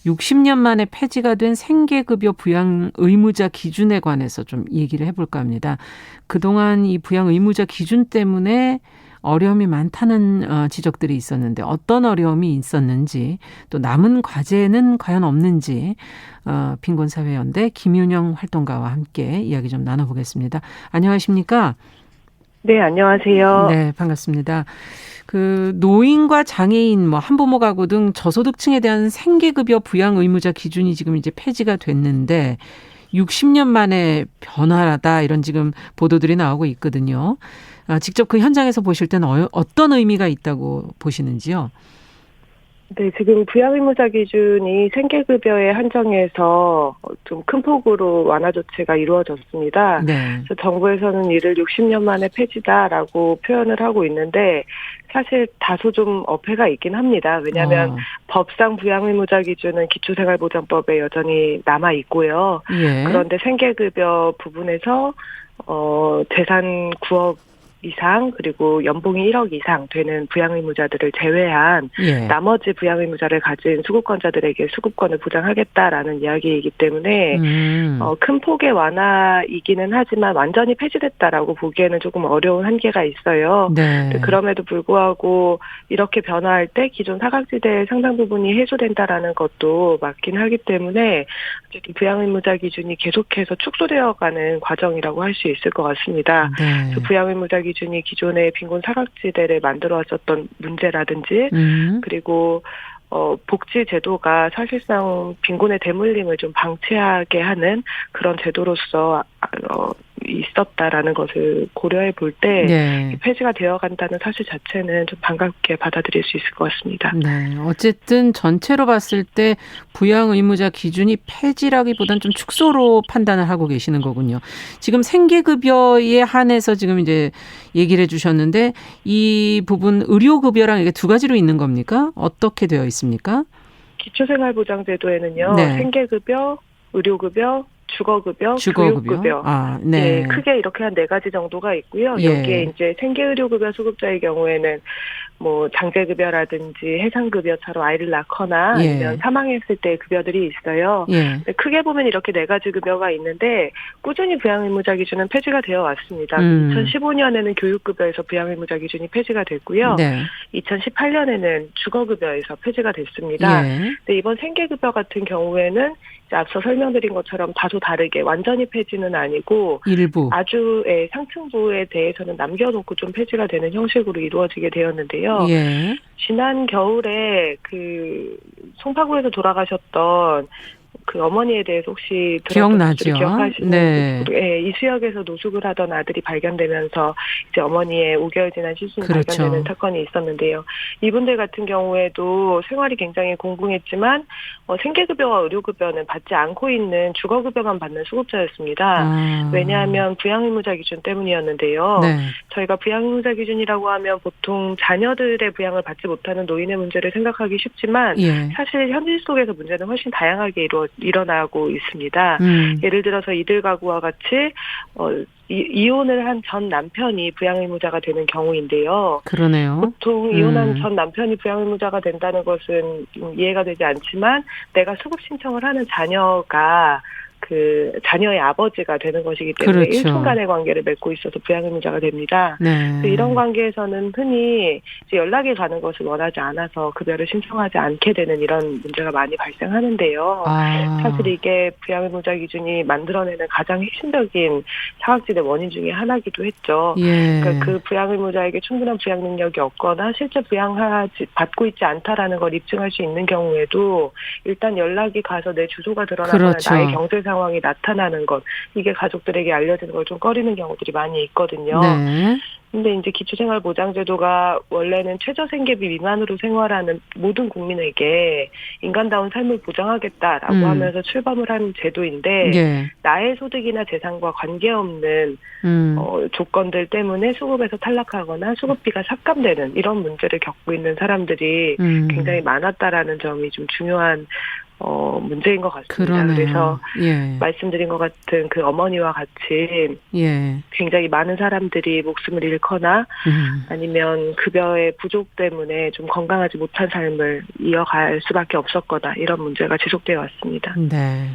60년 만에 폐지가 된 생계급여 부양 의무자 기준에 관해서 좀 얘기를 해볼까 합니다. 그동안 이 부양 의무자 기준 때문에 어려움이 많다는 지적들이 있었는데 어떤 어려움이 있었는지 또 남은 과제는 과연 없는지 빈곤사회연대 김윤영 활동가와 함께 이야기 좀 나눠보겠습니다. 안녕하십니까? 네, 안녕하세요. 네, 반갑습니다. 그 노인과 장애인, 뭐 한부모 가구 등 저소득층에 대한 생계급여 부양 의무자 기준이 지금 이제 폐지가 됐는데 60년 만에 변화하다 이런 지금 보도들이 나오고 있거든요. 직접 그 현장에서 보실 때는 어떤 의미가 있다고 보시는지요? 네, 지금 부양의무자 기준이 생계급여에 한정해서 좀 큰 폭으로 완화 조치가 이루어졌습니다. 네. 그래서 정부에서는 이를 60년 만에 폐지다라고 표현을 하고 있는데 사실 다소 좀 어폐가 있긴 합니다. 왜냐하면 법상 부양의무자 기준은 기초생활보장법에 여전히 남아 있고요. 예. 그런데 생계급여 부분에서 재산 9억 이상 그리고 연봉이 1억 이상 되는 부양의무자들을 제외한 예. 나머지 부양의무자를 가진 수급권자들에게 수급권을 보장하겠다라는 이야기이기 때문에 큰 폭의 완화이기는 하지만 완전히 폐지됐다라고 보기에는 조금 어려운 한계가 있어요. 네. 그럼에도 불구하고 이렇게 변화할 때 기존 사각지대의 상당 부분이 해소된다라는 것도 맞긴 하기 때문에 어쨌든 부양의무자 기준이 계속해서 축소되어가는 과정이라고 할 수 있을 것 같습니다. 네. 부양의무자 기준이 기존의 빈곤 사각지대를 만들어 왔었던 문제라든지 그리고 복지 제도가 사실상 빈곤의 대물림을 좀 방치하게 하는 그런 제도로서 있었다라는 것을 고려해 볼 때 네. 폐지가 되어간다는 사실 자체는 좀 반갑게 받아들일 수 있을 것 같습니다. 네. 어쨌든 전체로 봤을 때 부양 의무자 기준이 폐지라기보다는 좀 축소로 판단을 하고 계시는 거군요. 지금 생계급여에 한해서 지금 이제 얘기를 해주셨는데 이 부분 의료급여랑 이게 두 가지로 있는 겁니까? 어떻게 되어 있습니까? 기초생활보장제도에는요. 네. 생계급여, 의료급여, 주거급여, 교육급여. 네. 네, 크게 이렇게 한 4가지 정도가 있고요. 예. 여기에 이제 생계의료급여 수급자의 경우에는 뭐 장제급여라든지 해상급여처럼 아이를 낳거나 예. 아니면 사망했을 때 급여들이 있어요. 예. 크게 보면 이렇게 4가지 급여가 있는데 꾸준히 부양의무자 기준은 폐지가 되어 왔습니다. 2015년에는 교육급여에서 부양의무자 기준이 폐지가 됐고요. 네. 2018년에는 주거급여에서 폐지가 됐습니다. 예. 근데 이번 생계급여 같은 경우에는 앞서 설명드린 것처럼 다소 다르게 완전히 폐지는 아니고 일부 아주 상층부에 대해서는 남겨놓고 좀 폐지가 되는 형식으로 이루어지게 되었는데요. 예. 지난 겨울에 그 송파구에서 돌아가셨던 그 어머니에 대해서 혹시 기억나죠? 기억하시는 네. 네, 이수역에서 노숙을 하던 아들이 발견되면서 이제 어머니의 5개월 지난 시신이 그렇죠. 발견되는 사건이 있었는데요. 이분들 같은 경우에도 생활이 굉장히 공공했지만 생계급여와 의료급여는 받지 않고 있는 주거급여만 받는 수급자였습니다. 왜냐하면 부양의무자 기준 때문이었는데요. 네. 저희가 부양의무자 기준이라고 하면 보통 자녀들의 부양을 받지 못하는 노인의 문제를 생각하기 쉽지만 예. 사실 현실 속에서 문제는 훨씬 다양하게 일어나고 있습니다. 예를 들어서 이들 가구와 같이 이혼을 한 전 남편이 부양의무자가 되는 경우인데요. 그러네요. 보통 이혼한 전 남편이 부양의무자가 된다는 것은 이해가 되지 않지만 내가 수급 신청을 하는 자녀가 그 자녀의 아버지가 되는 것이기 때문에 그렇죠. 일촌간의 관계를 맺고 있어서 부양의무자가 됩니다. 네. 이런 관계에서는 흔히 이제 연락이 가는 것을 원하지 않아서 급여를 신청하지 않게 되는 이런 문제가 많이 발생하는데요. 사실 이게 부양의무자 기준이 만들어내는 가장 핵심적인 사각지대 원인 중에 하나이기도 했죠. 예. 그러니까 그 부양의무자에게 충분한 부양 능력이 없거나 실제 받고 있지 않다라는 걸 입증할 수 있는 경우에도 일단 연락이 가서 내 주소가 드러나거나 그렇죠. 나의 경제 상황이 나타나는 것, 이게 가족들에게 알려지는 걸 좀 꺼리는 경우들이 많이 있거든요. 네. 근데 이제 기초생활보장제도가 원래는 최저생계비 미만으로 생활하는 모든 국민에게 인간다운 삶을 보장하겠다라고 하면서 출범을 한 제도인데 예. 나의 소득이나 재산과 관계없는 조건들 때문에 수급에서 탈락하거나 수급비가 삭감되는 이런 문제를 겪고 있는 사람들이 굉장히 많았다라는 점이 좀 중요한 문제인 것 같습니다. 그러네요. 그래서 예. 말씀드린 것 같은 그 어머니와 같이 예. 굉장히 많은 사람들이 목숨을 잃거나 아니면 급여의 부족 때문에 좀 건강하지 못한 삶을 이어갈 수밖에 없었거나 이런 문제가 지속되어 왔습니다. 네.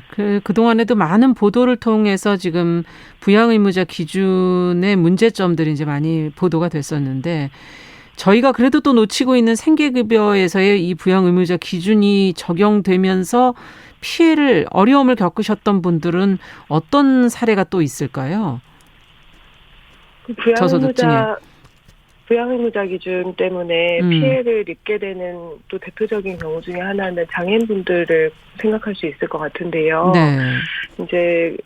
그동안에도 많은 보도를 통해서 지금 부양의무자 기준의 문제점들이 이제 많이 보도가 됐었는데 저희가 그래도 또 놓치고 있는 생계급여에서의 이 부양의무자 기준이 적용되면서 어려움을 겪으셨던 분들은 어떤 사례가 또 있을까요? 부양의무자 기준 때문에 피해를 입게 되는 또 대표적인 경우 중에 하나는 장애인분들을 생각할 수 있을 것 같은데요. 네. 이제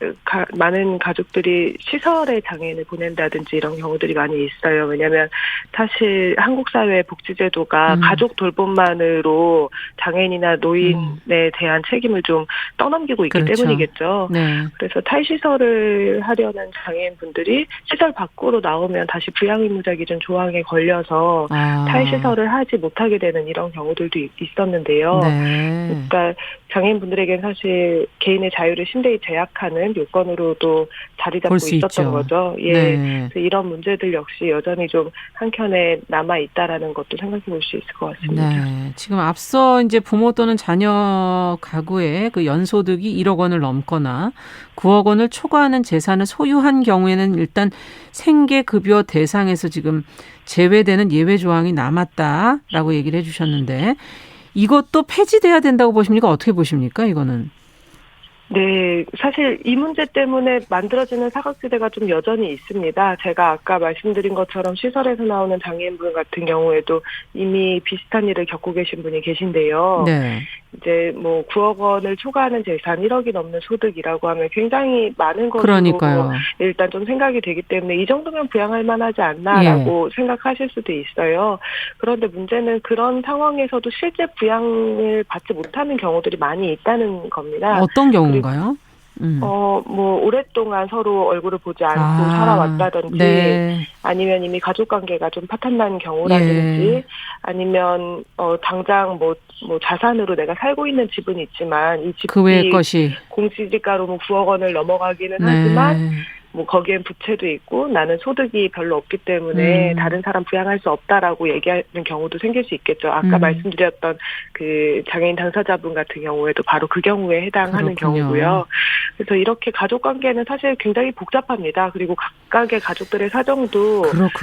많은 가족들이 시설에 장애인을 보낸다든지 이런 경우들이 많이 있어요. 왜냐하면 사실 한국 사회 복지제도가 가족 돌봄만으로 장애인이나 노인에 대한 책임을 좀 떠넘기고 있기 그렇죠. 때문이겠죠. 네. 그래서 탈시설을 하려는 장애인분들이 시설 밖으로 나오면 다시 부양의무자 기준 조항에 걸려서 탈시설을 하지 못하게 되는 이런 경우들도 있었는데요. 네. 그러니까 장애인분들에게는 사실 개인의 자유를 심대히 제약하는 요건으로도 자리 잡고 있었던 있죠. 거죠. 예. 네. 그래서 이런 문제들 역시 여전히 좀 한켠에 남아 있다라는 것도 생각해 볼 수 있을 것 같습니다. 네. 지금 앞서 이제 부모 또는 자녀 가구의 그 연소득이 1억 원을 넘거나 9억 원을 초과하는 재산을 소유한 경우에는 일단 생계급여 대상에서 지금 제외되는 예외 조항이 남았다라고 얘기를 해 주셨는데 이것도 폐지돼야 된다고 보십니까? 어떻게 보십니까? 이거는. 네, 사실 이 문제 때문에 만들어지는 사각지대가 좀 여전히 있습니다. 제가 아까 말씀드린 것처럼 시설에서 나오는 장애인분 같은 경우에도 이미 비슷한 일을 겪고 계신 분이 계신데요. 네. 이제 뭐 9억 원을 초과하는 재산, 1억이 넘는 소득이라고 하면 굉장히 많은 것으로 그러니까요. 일단 좀 생각이 되기 때문에 이 정도면 부양할 만하지 않나라고 생각하실 수도 있어요. 그런데 문제는 그런 상황에서도 실제 부양을 받지 못하는 경우들이 많이 있다는 겁니다. 어떤 경우인가요? 뭐 오랫동안 서로 얼굴을 보지 않고 살아왔다든지 네. 아니면 이미 가족 관계가 좀 파탄난 경우라든지 아니면 당장 뭐 자산으로 내가 살고 있는 집은 있지만 이 집이 그 외의 것이 공시지가로 뭐 9억 원을 넘어가기는 하지만 뭐 거기엔 부채도 있고 나는 소득이 별로 없기 때문에 다른 사람 부양할 수 없다라고 얘기하는 경우도 생길 수 있겠죠. 아까 말씀드렸던 그 장애인 당사자분 같은 경우에도 바로 그 경우에 해당하는 경우고요. 그래서 이렇게 가족 관계는 사실 굉장히 복잡합니다. 그리고 각각의 가족들의 사정도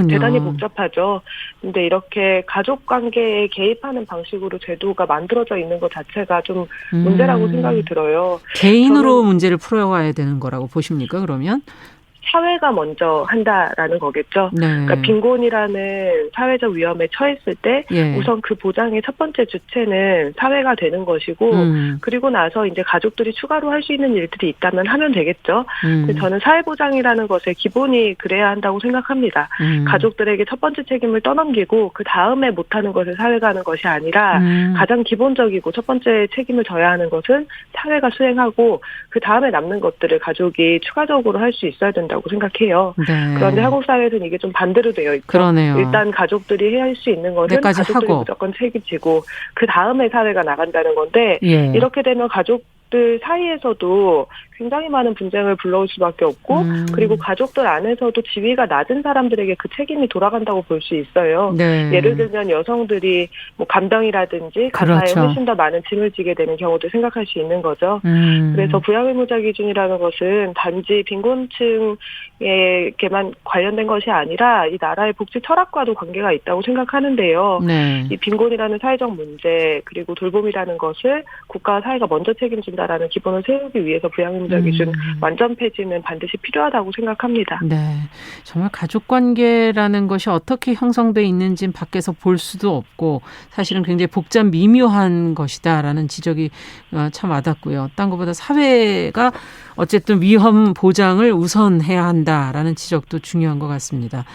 대단히 복잡하죠. 근데 이렇게 가족 관계에 개입하는 방식으로 제도가 만들어져 있는 것 자체가 좀 문제라고 생각이 들어요. 개인으로 문제를 풀어가야 되는 거라고 보십니까? 그러면? 사회가 먼저 한다라는 거겠죠. 네. 그러니까 빈곤이라는 사회적 위험에 처했을 때 우선 그 보장의 첫 번째 주체는 사회가 되는 것이고 그리고 나서 이제 가족들이 추가로 할 수 있는 일들이 있다면 하면 되겠죠. 저는 사회보장이라는 것의 기본이 그래야 한다고 생각합니다. 가족들에게 첫 번째 책임을 떠넘기고 그 다음에 못하는 것을 사회가 하는 것이 아니라 가장 기본적이고 첫 번째 책임을 져야 하는 것은 사회가 수행하고 그 다음에 남는 것들을 가족이 추가적으로 할 수 있어야 된다고 생각해요. 네. 그런데 한국 사회에서는 이게 좀 반대로 되어 있죠. 그러네요. 일단 가족들이 해야 할 수 있는 것은 가족들이 무조건 책임지고 그 다음에 사회가 나간다는 건데 이렇게 되면 가족 가족들 사이에서도 굉장히 많은 분쟁을 불러올 수밖에 없고 그리고 가족들 안에서도 지위가 낮은 사람들에게 그 책임이 돌아간다고 볼 수 있어요. 네. 예를 들면 여성들이 뭐 간병이라든지 가사에 그렇죠. 훨씬 더 많은 짐을 지게 되는 경우도 생각할 수 있는 거죠. 그래서 부양의무자 기준이라는 것은 단지 빈곤층에게만 관련된 것이 아니라 이 나라의 복지 철학과도 관계가 있다고 생각하는데요. 네. 이 빈곤이라는 사회적 문제 그리고 돌봄이라는 것을 국가와 사회가 먼저 책임진다라는 기본을 세우기 위해서 부양의무자 기준 완전 폐지는 반드시 필요하다고 생각합니다. 네, 정말 가족관계라는 것이 어떻게 형성돼 있는지는 밖에서 볼 수도 없고 사실은 굉장히 복잡 미묘한 것이다라는 지적이 참 와닿고요. 딴 것보다 사회가 어쨌든 위험 보장을 우선해야 한다라는 지적도 중요한 것 같습니다.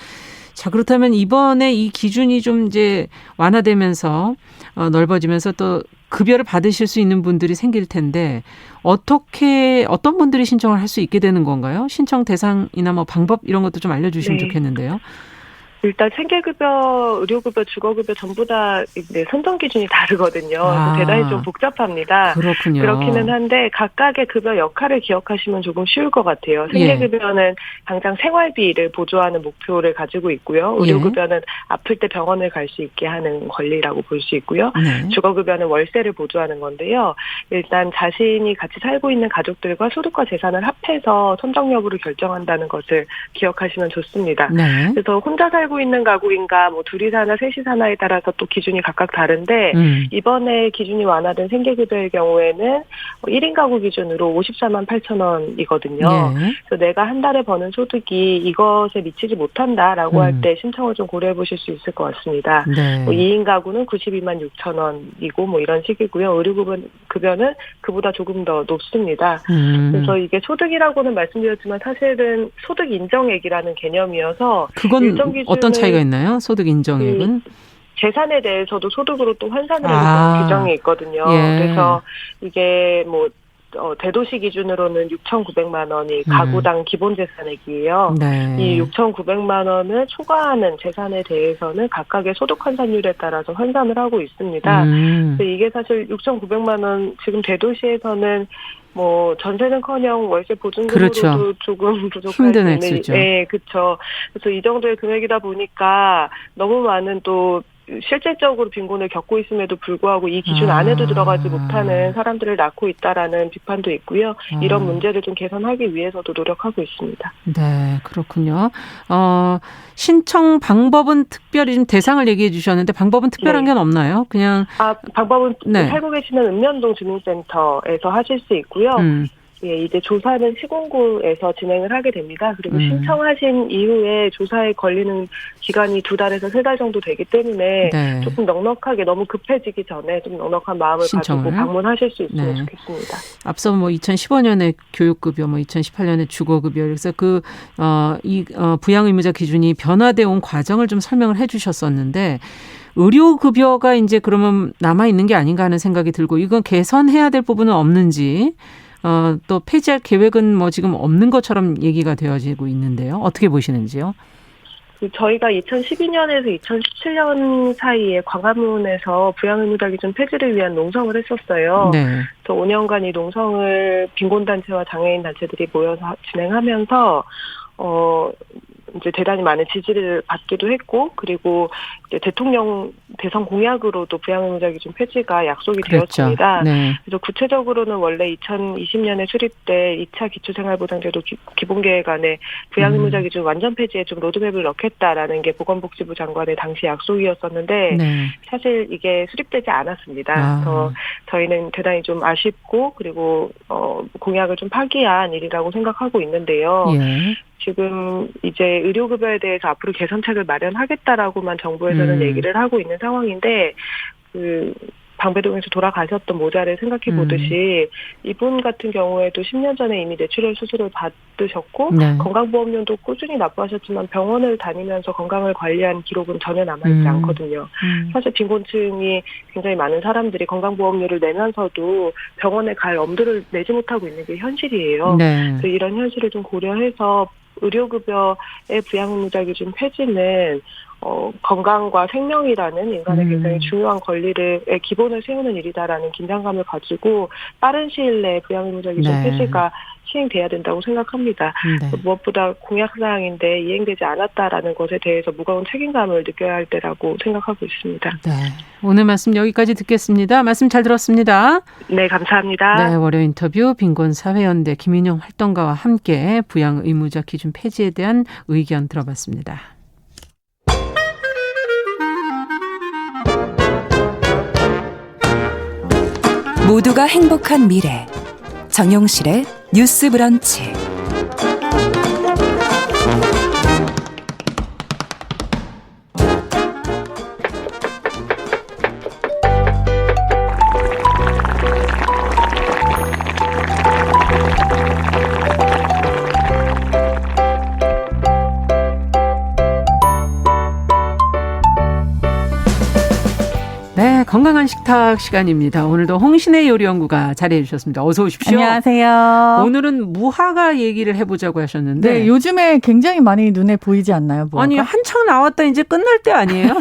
자, 그렇다면 이번에 이 기준이 좀 이제 완화되면서 넓어지면서 또 급여를 받으실 수 있는 분들이 생길 텐데 어떤 분들이 신청을 할 수 있게 되는 건가요? 신청 대상이나 뭐 방법 이런 것도 좀 알려주시면 네. 좋겠는데요. 일단 생계급여, 의료급여, 주거급여 전부 다 선정 기준이 다르거든요. 그래서 대단히 좀 복잡합니다. 그렇군요. 그렇기는 한데 각각의 급여 역할을 기억하시면 조금 쉬울 것 같아요. 생계급여는 당장 생활비를 보조하는 목표를 가지고 있고요. 의료급여는 아플 때 병원을 갈 수 있게 하는 권리라고 볼 수 있고요. 네. 주거급여는 월세를 보조하는 건데요. 일단 자신이 같이 살고 있는 가족들과 소득과 재산을 합해서 선정 여부를 결정한다는 것을 기억하시면 좋습니다. 네. 그래서 혼자 살고 있는 가구인가 뭐 둘이 사나 셋이 사나에 따라서 또 기준이 각각 다른데 이번에 기준이 완화된 생계급여의 경우에는 1인 가구 기준으로 54만 8천 원이거든요. 네. 그래서 내가 한 달에 버는 소득이 이것에 미치지 못한다라고 할 때 신청을 좀 고려해 보실 수 있을 것 같습니다. 네. 뭐 2인 가구는 92만 6천 원이고 뭐 이런 식이고요. 의료급여는 그보다 조금 더 높습니다. 그래서 이게 소득이라고는 말씀드렸지만 사실은 소득 인정액이라는 개념이어서 그건 어떤 차이가 있나요? 소득 인정액은? 재산에 대해서도 소득으로 또 환산을 해주는 규정이 있거든요. 그래서 이게 뭐 대도시 기준으로는 6,900만 원이 가구당 기본 재산액이에요. 네. 이 6,900만 원을 초과하는 재산에 대해서는 각각의 소득 환산율에 따라서 환산을 하고 있습니다. 근데 이게 사실 6,900만 원 지금 대도시에서는 뭐 전세는커녕 월세 보증금으로도 조금 부족할 힘든 액수죠. 네, 그렇죠. 그래서 이 정도의 금액이다 보니까 너무 많은 또 실질적으로 빈곤을 겪고 있음에도 불구하고 이 기준 안에도 들어가지 못하는 사람들을 낳고 있다라는 비판도 있고요. 이런 문제를 좀 개선하기 위해서도 노력하고 있습니다. 네, 그렇군요. 신청 방법은 특별히 좀 대상을 얘기해 주셨는데 방법은 특별한 게 없나요? 그냥 방법은 살고 계시는 읍면동 주민센터에서 하실 수 있고요. 예, 이제 조사는 시군구에서 진행을 하게 됩니다. 그리고 신청하신 이후에 조사에 걸리는 기간이 2달에서 3달 정도 되기 때문에 조금 넉넉하게 너무 급해지기 전에 좀 넉넉한 마음을 가지고 방문하실 수 있으면 좋겠습니다. 앞서 뭐 2015년에 교육급여, 뭐 2018년에 주거급여, 그래서 부양의무자 기준이 변화되어 온 과정을 좀 설명을 해주셨었는데. 의료급여가 이제 그러면 남아있는 게 아닌가 하는 생각이 들고 이건 개선해야 될 부분은 없는지 또 폐지할 계획은 뭐 지금 없는 것처럼 얘기가 되어지고 있는데요. 어떻게 보시는지요? 저희가 2012년에서 2017년 사이에 광화문에서 부양의무자 기준 폐지를 위한 농성을 했었어요. 네. 그래서 5년간 이 농성을 빈곤단체와 장애인단체들이 모여서 진행하면서 이제 대단히 많은 지지를 받기도 했고, 그리고 이제 대통령 대선 공약으로도 부양의무자 기준 폐지가 약속이 되었습니다. 네. 그래서 구체적으로는 원래 2020년에 수립돼 2차 기초생활보장제도 기본계획 안에 부양의무자 기준 완전 폐지에 좀 로드맵을 넣겠다라는 게 보건복지부 장관의 당시 약속이었었는데 사실 이게 수립되지 않았습니다. 그래서 저희는 대단히 좀 아쉽고 그리고 공약을 좀 파기한 일이라고 생각하고 있는데요. 지금 이제 의료급여에 대해서 앞으로 개선책을 마련하겠다라고만 정부에서는 얘기를 하고 있는 상황인데 방배동에서 돌아가셨던 모자를 생각해 보듯이 이분 같은 경우에도 10년 전에 이미 뇌출혈 수술을 받으셨고 건강보험료도 꾸준히 납부하셨지만 병원을 다니면서 건강을 관리한 기록은 전혀 남아있지 않거든요. 사실 빈곤층이 굉장히 많은 사람들이 건강보험료를 내면서도 병원에 갈 엄두를 내지 못하고 있는 게 현실이에요. 그래서 이런 현실을 좀 고려해서 의료급여의 부양의무자 기준 폐지는 건강과 생명이라는 인간의 굉장히 중요한 권리의 기본을 세우는 일이다라는 긴장감을 가지고 빠른 시일 내에 부양의무자 기준 네. 폐지가 시행돼야 된다고 생각합니다. 네. 무엇보다 공약사항인데 이행되지 않았다라는 것에 대해서 무거운 책임감을 느껴야 할 때라고 생각하고 있습니다. 네. 오늘 말씀 여기까지 듣겠습니다. 말씀 잘 들었습니다. 네, 감사합니다. 네, 월요 인터뷰 빈곤사회연대 김윤영 활동가와 함께 부양의무자 기준 폐지에 대한 의견 들어봤습니다. 모두가 행복한 미래 정용실의 뉴스 브런치. 네, 건강한 식탁 시간입니다. 오늘도 홍신의 요리연구가 자리해 주셨습니다. 어서 오십시오. 안녕하세요. 오늘은 무화과 얘기를 해보자고 하셨는데. 네, 요즘에 굉장히 많이 눈에 보이지 않나요? 무화과? 아니, 한창 나왔다 이제 끝날 때 아니에요?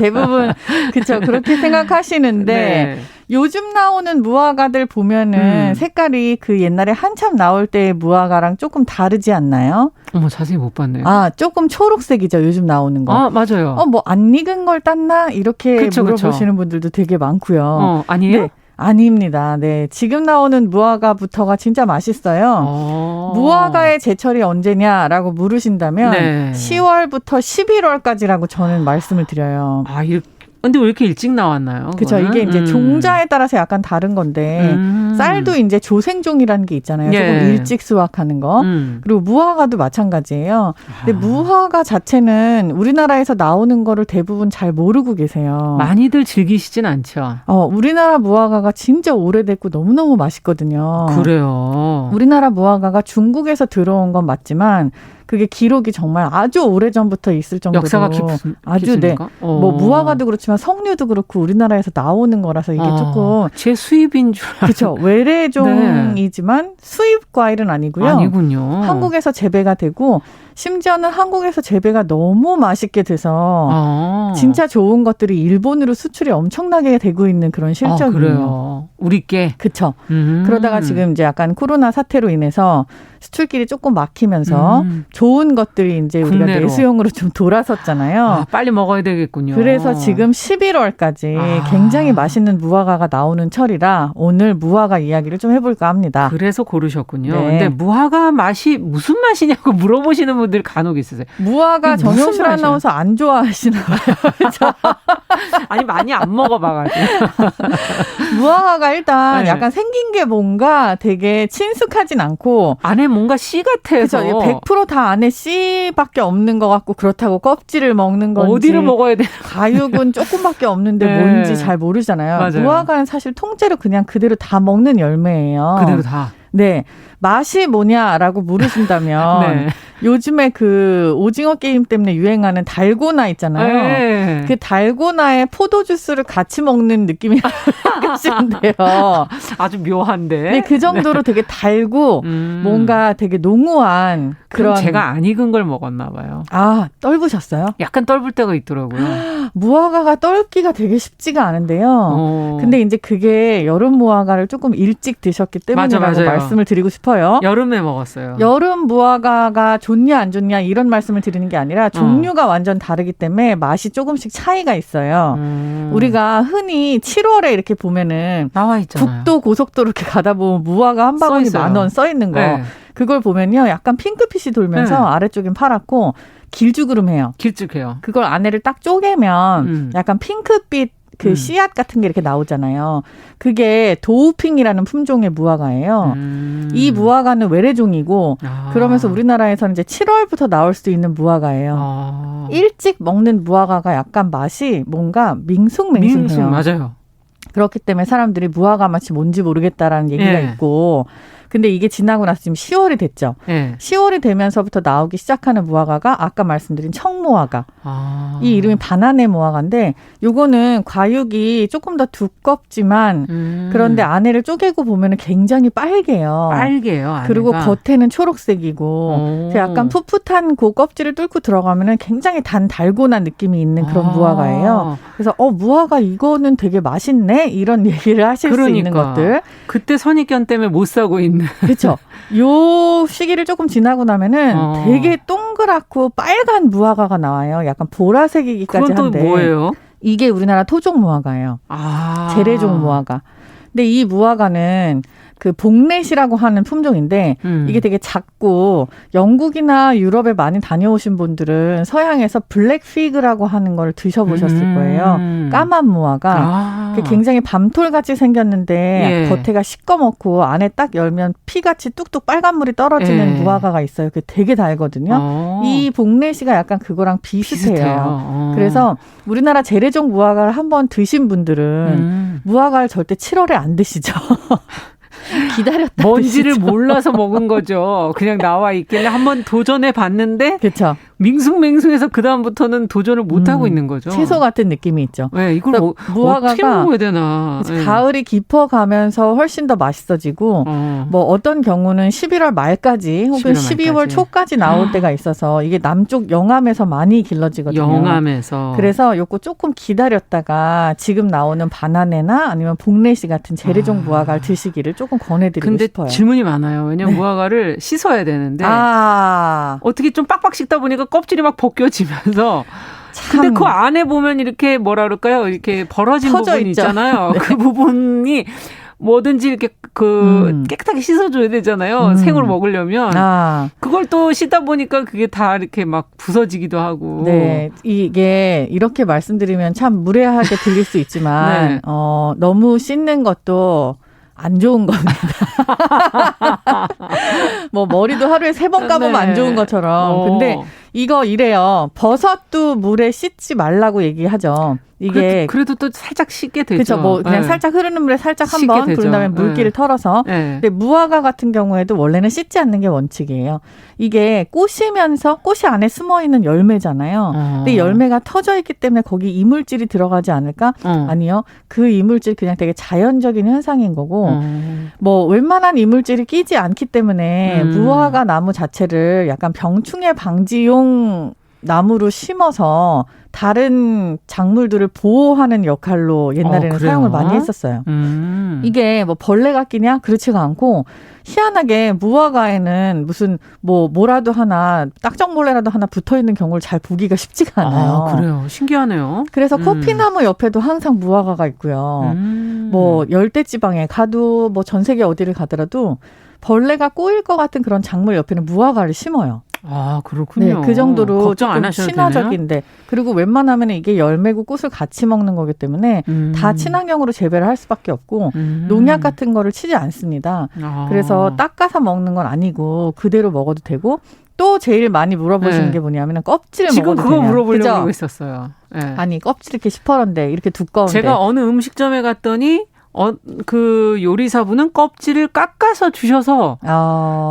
대부분 그렇죠. 그렇게 생각하시는데 네. 요즘 나오는 무화과들 보면은 색깔이 그 옛날에 한참 나올 때의 무화과랑 조금 다르지 않나요? 어머, 자세히 못 봤네요. 아, 조금 초록색이죠. 요즘 나오는 거. 아, 맞아요. 뭐 안 익은 걸 땄나? 이렇게 그쵸, 물어보시는 그쵸. 분들도 되게 많고요. 아니에요? 네. 아닙니다. 네. 지금 나오는 무화과부터가 진짜 맛있어요. 무화과의 제철이 언제냐라고 물으신다면 네. 10월부터 11월까지라고 저는 말씀을 드려요. 아, 근데 왜 이렇게 일찍 나왔나요? 그렇죠. 이게 이제 종자에 따라서 약간 다른 건데 쌀도 이제 조생종이라는 게 있잖아요. 예. 조금 일찍 수확하는 거. 그리고 무화과도 마찬가지예요. 근데 무화과 자체는 우리나라에서 나오는 거를 대부분 잘 모르고 계세요. 많이들 즐기시진 않죠. 우리나라 무화과가 진짜 오래됐고 너무너무 맛있거든요. 그래요. 우리나라 무화과가 중국에서 들어온 건 맞지만 그게 기록이 정말 아주 오래전부터 있을 정도로 역사가 아주 네. 뭐 무화과도 그렇지만 석류도 그렇고 우리나라에서 나오는 거라서 이게 조금 제 수입인 줄 그렇죠. 외래종이지만 수입 과일은 아니고요. 아니군요. 한국에서 재배가 되고 심지어는 한국에서 재배가 너무 맛있게 돼서 진짜 좋은 것들이 일본으로 수출이 엄청나게 되고 있는 그런 실적이에요. 그래요. 우리께. 그렇죠. 그러다가 지금 이제 약간 코로나 사태로 인해서 수출길이 조금 막히면서 좋은 것들이 이제 우리가 국내로. 내수용으로 좀 돌아섰잖아요. 빨리 먹어야 되겠군요. 그래서 지금 11월까지 굉장히 맛있는 무화과가 나오는 철이라 오늘 무화과 이야기를 좀 해볼까 합니다. 그래서 고르셨군요. 네. 근데 무화과 맛이 무슨 맛이냐고 물어보시는 분들 간혹 있으세요. 무화과 정영실 아나운서 안 좋아하시나 봐요. 아니 많이 안 먹어봐가지고. 무화과가 일단 네. 약간 생긴 게 뭔가 되게 친숙하진 않고 안에 뭔가 씨 같아서. 그렇죠. 100% 안에 씨밖에 없는 것 같고 그렇다고 껍질을 먹는 건지 어디를 먹어야 되나. 가육은 조금밖에 없는데 네. 뭔지 잘 모르잖아요. 맞아요. 무화과는 사실 통째로 그냥 그대로 다 먹는 열매예요. 그대로 다. 네. 맛이 뭐냐라고 물으신다면 네. 요즘에 그 오징어 게임 때문에 유행하는 달고나 있잖아요. 네. 그 달고나에 포도 주스를 같이 먹는 느낌이라고 생각하시면 돼요. 아주 묘한데. 네, 그 정도로 되게 달고 뭔가 되게 농후한 그럼 그런. 제가 안 익은 걸 먹었나 봐요. 아, 떫으셨어요? 약간 떫을 때가 있더라고요. 무화과가 떫기가 되게 쉽지가 않은데요. 근데 이제 그게 여름 무화과를 조금 일찍 드셨기 때문이라고 맞아요. 말씀을 드리고 싶어요. 여름에 먹었어요. 여름 무화과가 좋냐 안 좋냐 이런 말씀을 드리는 게 아니라 종류가 완전 다르기 때문에 맛이 조금씩 차이가 있어요. 우리가 흔히 7월에 이렇게 보면은 나와 있잖아요. 국도 고속도로 이렇게 가다 보면 무화과 한 바구니 써 있어요. 10,000원 써 있는 거. 네. 그걸 보면요. 약간 핑크빛이 돌면서 네. 아래쪽엔 파랗고 길쭉으름해요. 길쭉해요. 그걸 안에를 딱 쪼개면 약간 핑크빛 그 씨앗 같은 게 이렇게 나오잖아요. 그게 도우핑이라는 품종의 무화과예요. 이 무화과는 외래종이고 그러면서 우리나라에서는 이제 7월부터 나올 수 있는 무화과예요. 일찍 먹는 무화과가 약간 맛이 뭔가 밍숭맹숭해요. 맞아요. 그렇기 때문에 사람들이 무화과 맛이 뭔지 모르겠다라는 얘기가 예. 있고 근데 이게 지나고 나서 지금 10월이 됐죠. 네. 10월이 되면서부터 나오기 시작하는 무화과가 아까 말씀드린 청무화과. 이 이름이 바나네 무화과인데 요거는 과육이 조금 더 두껍지만 그런데 안에를 쪼개고 보면 굉장히 빨개요. 빨개요. 안에가. 그리고 겉에는 초록색이고 약간 풋풋한 그 껍질을 뚫고 들어가면 굉장히 달고난 느낌이 있는 그런 무화과예요. 그래서 무화과 이거는 되게 맛있네 이런 얘기를 하실 수 있는 것들. 그때 선입견 때문에 못 사고 있는. 그렇죠. 요 시기를 조금 지나고 나면은 되게 동그랗고 빨간 무화과가 나와요. 약간 보라색이기까지 한데. 그건 또 뭐예요? 이게 우리나라 토종 무화과예요. 재래종 무화과. 근데 이 무화과는 그 복렛이라고 하는 품종인데 이게 되게 작고 영국이나 유럽에 많이 다녀오신 분들은 서양에서 블랙피그라고 하는 걸 드셔보셨을 거예요. 까만 무화과. 굉장히 밤톨같이 생겼는데 겉에가 시꺼멓고 안에 딱 열면 피같이 뚝뚝 빨간물이 떨어지는 무화과가 있어요. 그게 되게 달거든요. 이 복렛이가 약간 그거랑 비슷해요. 그래서 우리나라 재래종 무화과를 한번 드신 분들은 무화과를 절대 7월에 안 드시죠. 기다렸다 뭔지를 드시죠. 몰라서 먹은 거죠. 그냥 나와 있길래 한번 도전해 봤는데 그렇죠. 밍숭맹숭해서 그다음부터는 도전을 못 하고 있는 거죠. 채소 같은 느낌이 있죠. 네, 이걸 무화과가 어떻게 먹어야 되나. 네. 가을이 깊어가면서 훨씬 더 맛있어지고 뭐 어떤 경우는 11월 말까지 혹은 12월 초까지 나올 때가 있어서 이게 남쪽 영암에서 많이 길러지거든요. 영암에서. 그래서 요거 조금 기다렸다가 지금 나오는 바나네나 아니면 복렛이 같은 재래종 무화과를 드시기를 조금 권해드리고 싶어요. 근데 질문이 많아요. 왜냐면 무화과를 씻어야 되는데 어떻게 좀 빡빡 씻다 보니까 껍질이 막 벗겨지면서 근데 그 안에 보면 이렇게 뭐라 그럴까요? 이렇게 벌어진 부분이 있죠. 있잖아요. 네. 그 부분이 뭐든지 이렇게 깨끗하게 씻어줘야 되잖아요. 생으로 먹으려면. 그걸 또 씻다 보니까 그게 다 이렇게 막 부서지기도 하고. 네. 이게 이렇게 말씀드리면 참 무례하게 들릴 수 있지만 네. 너무 씻는 것도 안 좋은 겁니다. 뭐 머리도 하루에 3번 감으면 네. 안 좋은 것처럼. 근데 이거 이래요. 버섯도 물에 씻지 말라고 얘기하죠. 이게 그래도 또 살짝 씻게 되죠. 그렇죠. 뭐 그냥 네. 살짝 흐르는 물에 살짝 한번 그런 다음에 물기를 털어서. 근데 무화과 같은 경우에도 원래는 씻지 않는 게 원칙이에요. 이게 꽃이면서 꽃이 안에 숨어 있는 열매잖아요. 근데 열매가 터져 있기 때문에 거기 이물질이 들어가지 않을까? 아니요. 그 이물질 그냥 되게 자연적인 현상인 거고 뭐 웬만한 이물질이 끼지 않기 때문에 무화과 나무 자체를 약간 병충해 방지용 나무로 심어서 다른 작물들을 보호하는 역할로 옛날에는 사용을 많이 했었어요. 이게 뭐 벌레가 끼냐? 그렇지가 않고 희한하게 무화과에는 무슨 뭐라도 하나 딱정벌레라도 하나 붙어있는 경우를 잘 보기가 쉽지가 않아요. 그래요. 신기하네요. 그래서 커피나무 옆에도 항상 무화과가 있고요. 뭐 열대지방에 가도 뭐 전 세계 어디를 가더라도 벌레가 꼬일 것 같은 그런 작물 옆에는 무화과를 심어요. 그렇군요. 네, 그 정도로 걱정 안 조금 하셔도 친화적인데 되네요? 그리고 웬만하면 이게 열매고 꽃을 같이 먹는 거기 때문에 다 친환경으로 재배를 할 수밖에 없고 농약 같은 거를 치지 않습니다. 그래서 닦아서 먹는 건 아니고 그대로 먹어도 되고 또 제일 많이 물어보시는 게 뭐냐면 껍질을 먹어도 되냐. 지금 그거 물어보려고 그죠? 했었어요. 네. 아니 껍질 이렇게 시퍼런데 이렇게 두꺼운데. 제가 어느 음식점에 갔더니 그 요리사분은 껍질을 깎아서 주셔서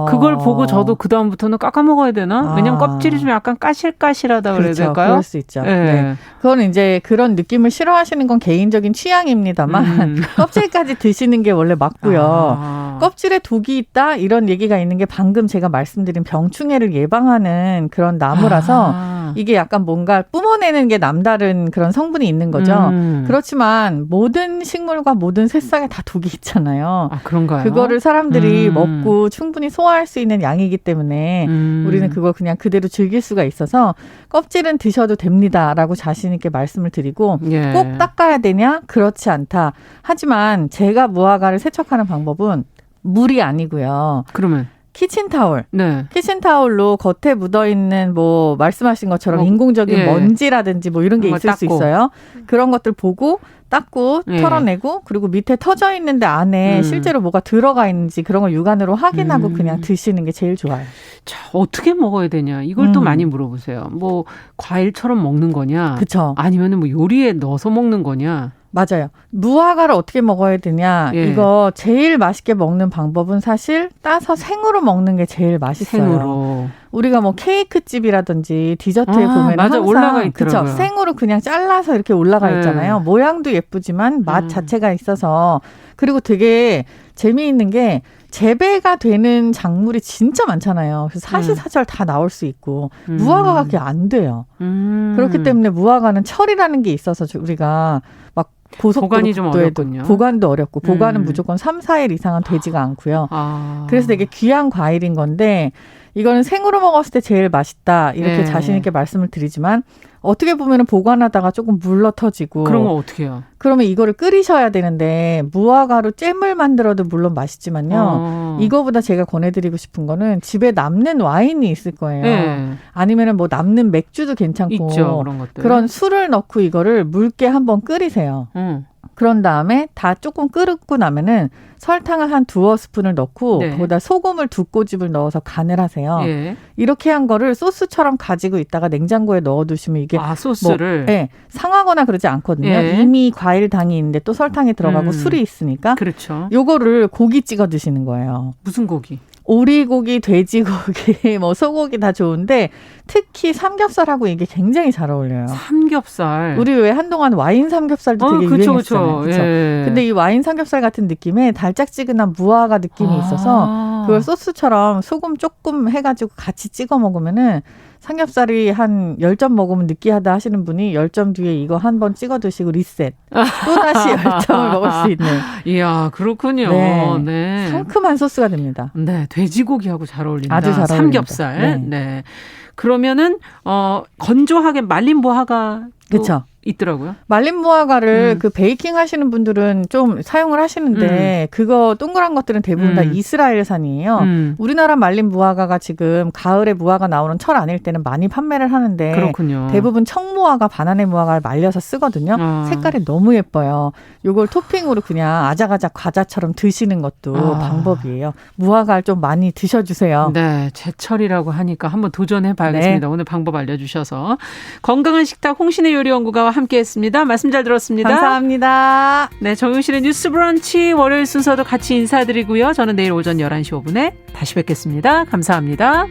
그걸 보고 저도 그 다음부터는 깎아 먹어야 되나? 왜냐면 껍질이 좀 약간 까실까실하다 그래야 될까요? 그럴 수 있죠. 네. 네. 그건 이제 그런 느낌을 싫어하시는 건 개인적인 취향입니다만 껍질까지 드시는 게 원래 맞고요. 껍질에 독이 있다 이런 얘기가 있는 게 방금 제가 말씀드린 병충해를 예방하는 그런 나무라서 이게 약간 뭔가 뿜어내는 게 남다른 그런 성분이 있는 거죠. 그렇지만 모든 식물과 모든 새싹에 다 독이 있잖아요. 그런가요? 그거를 사람들이 먹고 충분히 소화할 수 있는 양이기 때문에 우리는 그걸 그냥 그대로 즐길 수가 있어서 껍질은 드셔도 됩니다라고 자신 있게 말씀을 드리고 꼭 닦아야 되냐? 그렇지 않다. 하지만 제가 무화과를 세척하는 방법은 물이 아니고요. 그러면 키친타올. 네. 키친타올로 겉에 묻어있는 뭐 말씀하신 것처럼 인공적인 먼지라든지 뭐 이런 게 있을 수 있어요. 그런 것들 보고 닦고 털어내고 그리고 밑에 터져 있는데 안에 실제로 뭐가 들어가 있는지 그런 걸 육안으로 확인하고 그냥 드시는 게 제일 좋아요. 자, 어떻게 먹어야 되냐 이걸 또 많이 물어보세요. 뭐 과일처럼 먹는 거냐? 그쵸. 아니면 뭐 요리에 넣어서 먹는 거냐? 맞아요. 무화과를 어떻게 먹어야 되냐. 예. 이거 제일 맛있게 먹는 방법은 사실 따서 생으로 먹는 게 제일 맛있어요. 생으로. 우리가 뭐 케이크집이라든지 디저트에 보면 맞아, 항상 올라가 있더라고요. 그쵸? 생으로 그냥 잘라서 이렇게 올라가 네. 있잖아요. 모양도 예쁘지만 맛 자체가 있어서 그리고 되게 재미있는 게 재배가 되는 작물이 진짜 많잖아요. 그래서 사시사철 다 나올 수 있고 무화과가 그게 안 돼요. 그렇기 때문에 무화과는 철이라는 게 있어서 우리가 막 보관이 좀 고속도로에도 어렵군요. 보관도 어렵고 보관은 무조건 3, 4일 이상은 되지가 않고요. 그래서 되게 귀한 과일인 건데 이거는 생으로 먹었을 때 제일 맛있다 이렇게 네. 자신 있게 말씀을 드리지만 어떻게 보면 보관하다가 조금 물러 터지고 그런 거 어떻게 해요? 그러면 이거를 끓이셔야 되는데 무화과로 잼을 만들어도 물론 맛있지만요. 이거보다 제가 권해드리고 싶은 거는 집에 남는 와인이 있을 거예요. 네. 아니면은 뭐 남는 맥주도 괜찮고 있죠, 그런 것들. 그런 술을 넣고 이거를 묽게 한번 끓이세요. 그런 다음에 다 조금 끓고 나면은 설탕을 한 2스푼을 넣고 네. 거기다 소금을 2꼬집을 넣어서 간을 하세요. 예. 이렇게 한 거를 소스처럼 가지고 있다가 냉장고에 넣어두시면 이게 소스를 네, 상하거나 그러지 않거든요. 예. 이미 과일당이 있는데 또 설탕이 들어가고 술이 있으니까 그렇죠. 요거를 고기 찍어 드시는 거예요. 무슨 고기? 오리고기, 돼지고기, 뭐 소고기 다 좋은데 특히 삼겹살하고 이게 굉장히 잘 어울려요. 삼겹살. 우리 왜 한동안 와인 삼겹살도 되게 그쵸, 유행했잖아요. 그쵸. 예. 근데 이 와인 삼겹살 같은 느낌에 달짝지근한 무화과 느낌이 있어서 그걸 소스처럼 소금 조금 해가지고 같이 찍어 먹으면은 삼겹살이 한 10점 먹으면 느끼하다 하시는 분이 10점 뒤에 이거 한 번 찍어 드시고 리셋. 또다시 10점을 먹을 수 있는. 이야, 그렇군요. 네. 네. 상큼한 소스가 됩니다. 네, 돼지고기하고 잘 어울린다. 아주 잘 어울린다. 삼겹살. 네. 네. 그러면은 건조하게 말린 무화과 그렇죠. 있더라고요. 말린 무화과를 그 베이킹 하시는 분들은 좀 사용을 하시는데 그거 동그란 것들은 대부분 다 이스라엘산이에요. 우리나라 말린 무화과가 지금 가을에 무화과 나오는 철 아닐 때는 많이 판매를 하는데 그렇군요. 대부분 청무화과, 바나나 무화과를 말려서 쓰거든요. 색깔이 너무 예뻐요. 요걸 토핑으로 그냥 아작아작 과자처럼 드시는 것도 방법이에요. 무화과를 좀 많이 드셔주세요. 네, 제철이라고 하니까 한번 도전해봐야겠습니다. 네. 오늘 방법 알려주셔서. 건강한 식탁 홍신의 요리연구가와 함께했습니다. 말씀 잘 들었습니다. 감사합니다. 네, 정용실의 뉴스 브런치 월요일 순서도 같이 인사드리고요. 저는 내일 오전 11시 5분에 다시 뵙겠습니다. 감사합니다.